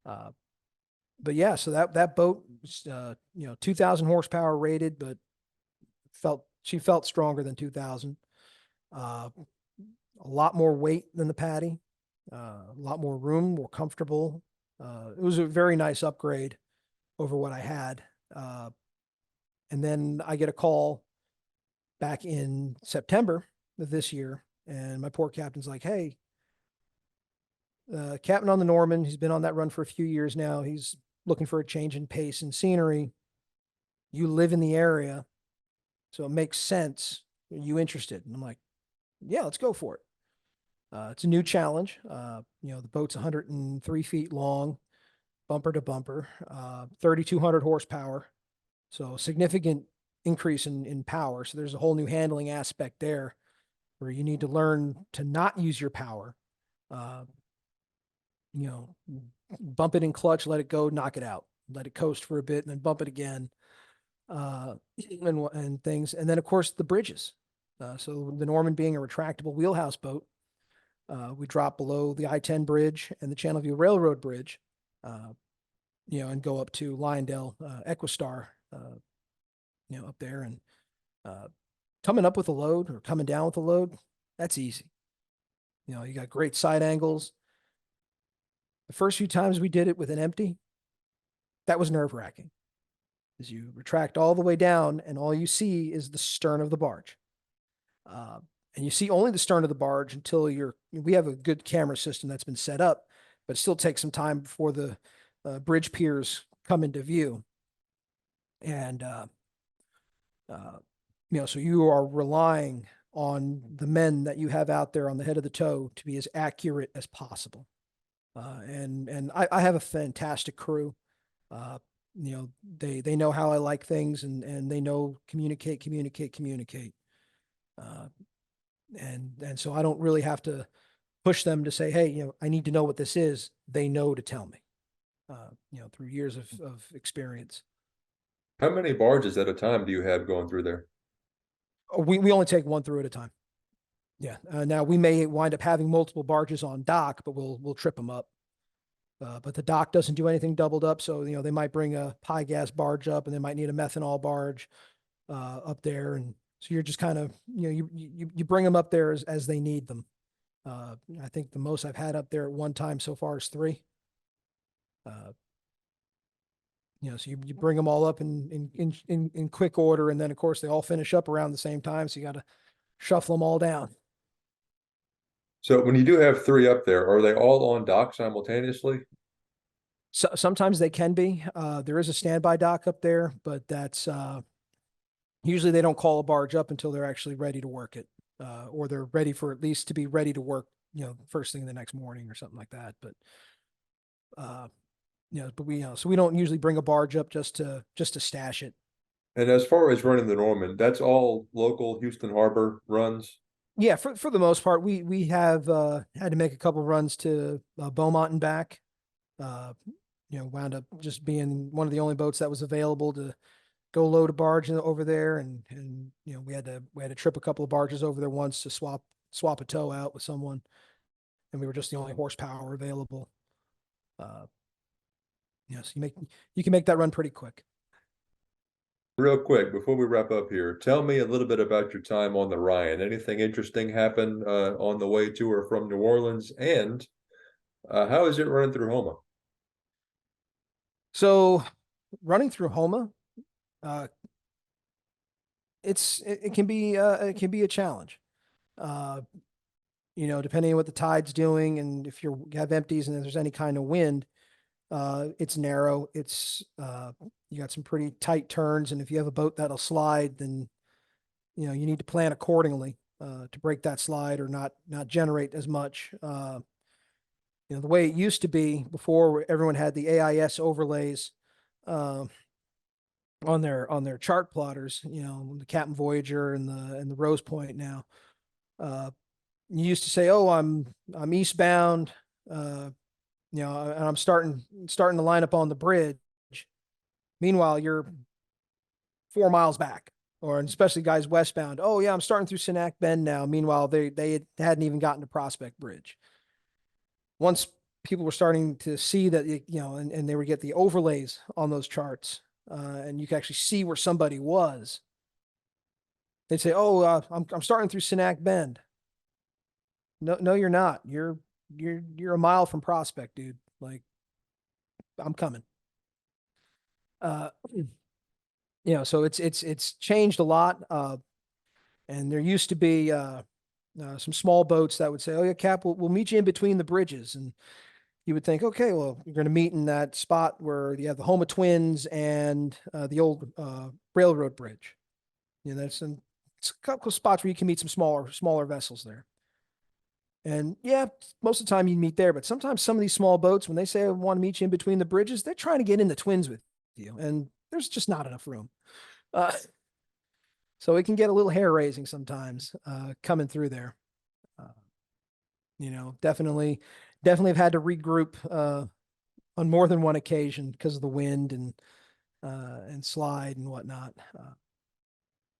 But yeah, so that boat was, 2,000 horsepower rated, but she felt stronger than 2,000. a lot more weight than the Patty, a lot more room, more comfortable. It was a very nice upgrade over what I had. And then I get a call back in September of this year, and my poor captain's like, "Hey, captain on the Norman, he's been on that run for a few years now. He's looking for a change in pace and scenery. You live in the area, so it makes sense. Are you interested?" And I'm like, "Yeah, let's go for it." It's a new challenge. The boat's 103 feet long, bumper to bumper, 3,200 horsepower. So significant increase in power. So there's a whole new handling aspect there where you need to learn to not use your power. Uh, you know, bump it in clutch, let it go, knock it out, let it coast for a bit, and then bump it again, uh, and things. And then, of course, the bridges. So the Norman being a retractable wheelhouse boat, we drop below the I-10 bridge and the Channelview Railroad Bridge, and go up to Lyondale, Equistar, up there, and coming up with a load or coming down with a load, that's easy. You got great side angles. The first few times we did it with an empty, that was nerve-wracking, as you retract all the way down and all you see is the stern of the barge. And you see only the stern of the barge until we have a good camera system that's been set up, but it still takes some time before the bridge piers come into view. And, so you are relying on the men that you have out there on the head of the tow to be as accurate as possible. And I have a fantastic crew. They know how I like things, and they know communicate. And so I don't really have to push them to say, "Hey, I need to know what this is." They know to tell me, through years of experience. How many barges at a time do you have going through there? We only take one through at a time. Yeah. Now we may wind up having multiple barges on dock, but we'll trip them up. But the dock doesn't do anything doubled up. So, they might bring a pie gas barge up, and they might need a methanol barge up there. And so you're just kind of, you bring them up there as they need them. I think the most I've had up there at one time so far is 3. So you bring them all up in quick order, and then of course they all finish up around the same time. So you got to shuffle them all down. So when you do have 3 up there, are they all on dock simultaneously? So sometimes they can be. There is a standby dock up there, but that's usually they don't call a barge up until they're actually ready to work it, or they're ready for at least to be ready to work, first thing the next morning or something like that. But so we don't usually bring a barge up just to stash it. And as far as running the Norman, that's all local Houston Harbor runs. Yeah, for the most part, we have had to make a couple runs to Beaumont and back. Wound up just being one of the only boats that was available to go load a barge over there, and we had to trip a couple of barges over there once to swap a tow out with someone, and we were just the only horsepower available. So you can make that run pretty quick. Real quick, before we wrap up here, tell me a little bit about your time on the Ryan. Anything interesting happened on the way to or from New Orleans? And how is it running through Homa? So running through Homa, it can be a challenge. Depending on what the tide's doing, and if you have empties and if there's any kind of wind, it's narrow. It's you got some pretty tight turns, and if you have a boat that'll slide, then you need to plan accordingly to break that slide or not generate as much. The way it used to be before, where everyone had the AIS overlays on their chart plotters, the Captain Voyager and the Rose Point now. You used to say, "Oh, I'm eastbound, and I'm starting to line up on the bridge." Meanwhile, you're 4 miles back, or especially guys westbound. "Oh yeah, I'm starting through Sinac Bend now." Meanwhile, they hadn't even gotten to Prospect Bridge. Once people were starting to see that, and they would get the overlays on those charts, and you could actually see where somebody was, they'd say, "Oh, I'm starting through Sinac Bend." no, you're not. You're a mile from Prospect, dude. Like, I'm coming. You know, so it's changed a lot. And there used to be some small boats that would say, "Oh yeah, Cap, we'll meet you in between the bridges," and you would think, "Okay, well, you're going to meet in that spot where you have the Homa Twins and the old railroad bridge." You know, it's a couple of spots where you can meet some smaller vessels there. And yeah, most of the time you meet there, but sometimes some of these small boats, when they say I want to meet you in between the bridges, they're trying to get in the Twins with you, and there's just not enough room. Uh, so it can get a little hair raising sometimes coming through there. Uh, you know, definitely have had to regroup on more than one occasion because of the wind and slide and whatnot.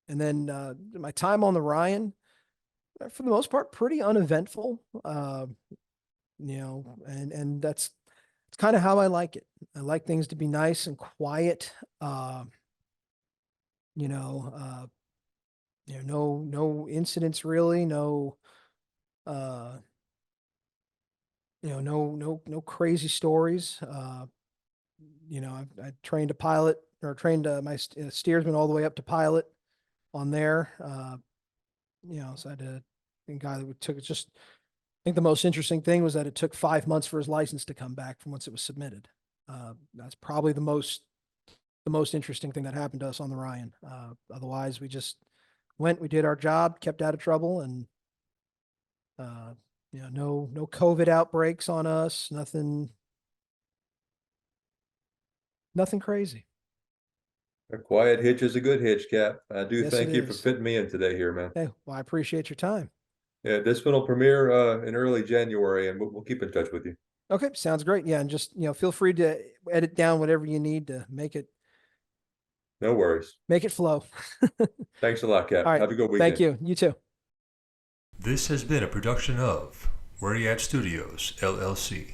And then my time on the Ryan, for the most part, pretty uneventful. You know, and that's it's kind of how I like it. I like things to be nice and quiet. You know, no incidents really, uh, no crazy stories. You know, I trained a pilot or trained my steersman all the way up to pilot on there. You know, so I had a guy that took it just, I think the most interesting thing was that it took 5 months for his license to come back from once it was submitted. That's probably the most interesting thing that happened to us on the Ryan. Otherwise we just we did our job, kept out of trouble, and uh, you know, no COVID outbreaks on us, nothing crazy. A quiet hitch is a good hitch, Cap. I do Yes, it thank you for is. fitting me in today here, man. Hey, well, I appreciate your time. Yeah, this one will premiere in early January, and we'll keep in touch with you. Okay, sounds great. Yeah, and just, feel free to edit down whatever you need to No worries. make it flow. Thanks a lot, All Cap. right. Have a good Thank weekend. you. You too. This has been a production of Where You At Studios, LLC.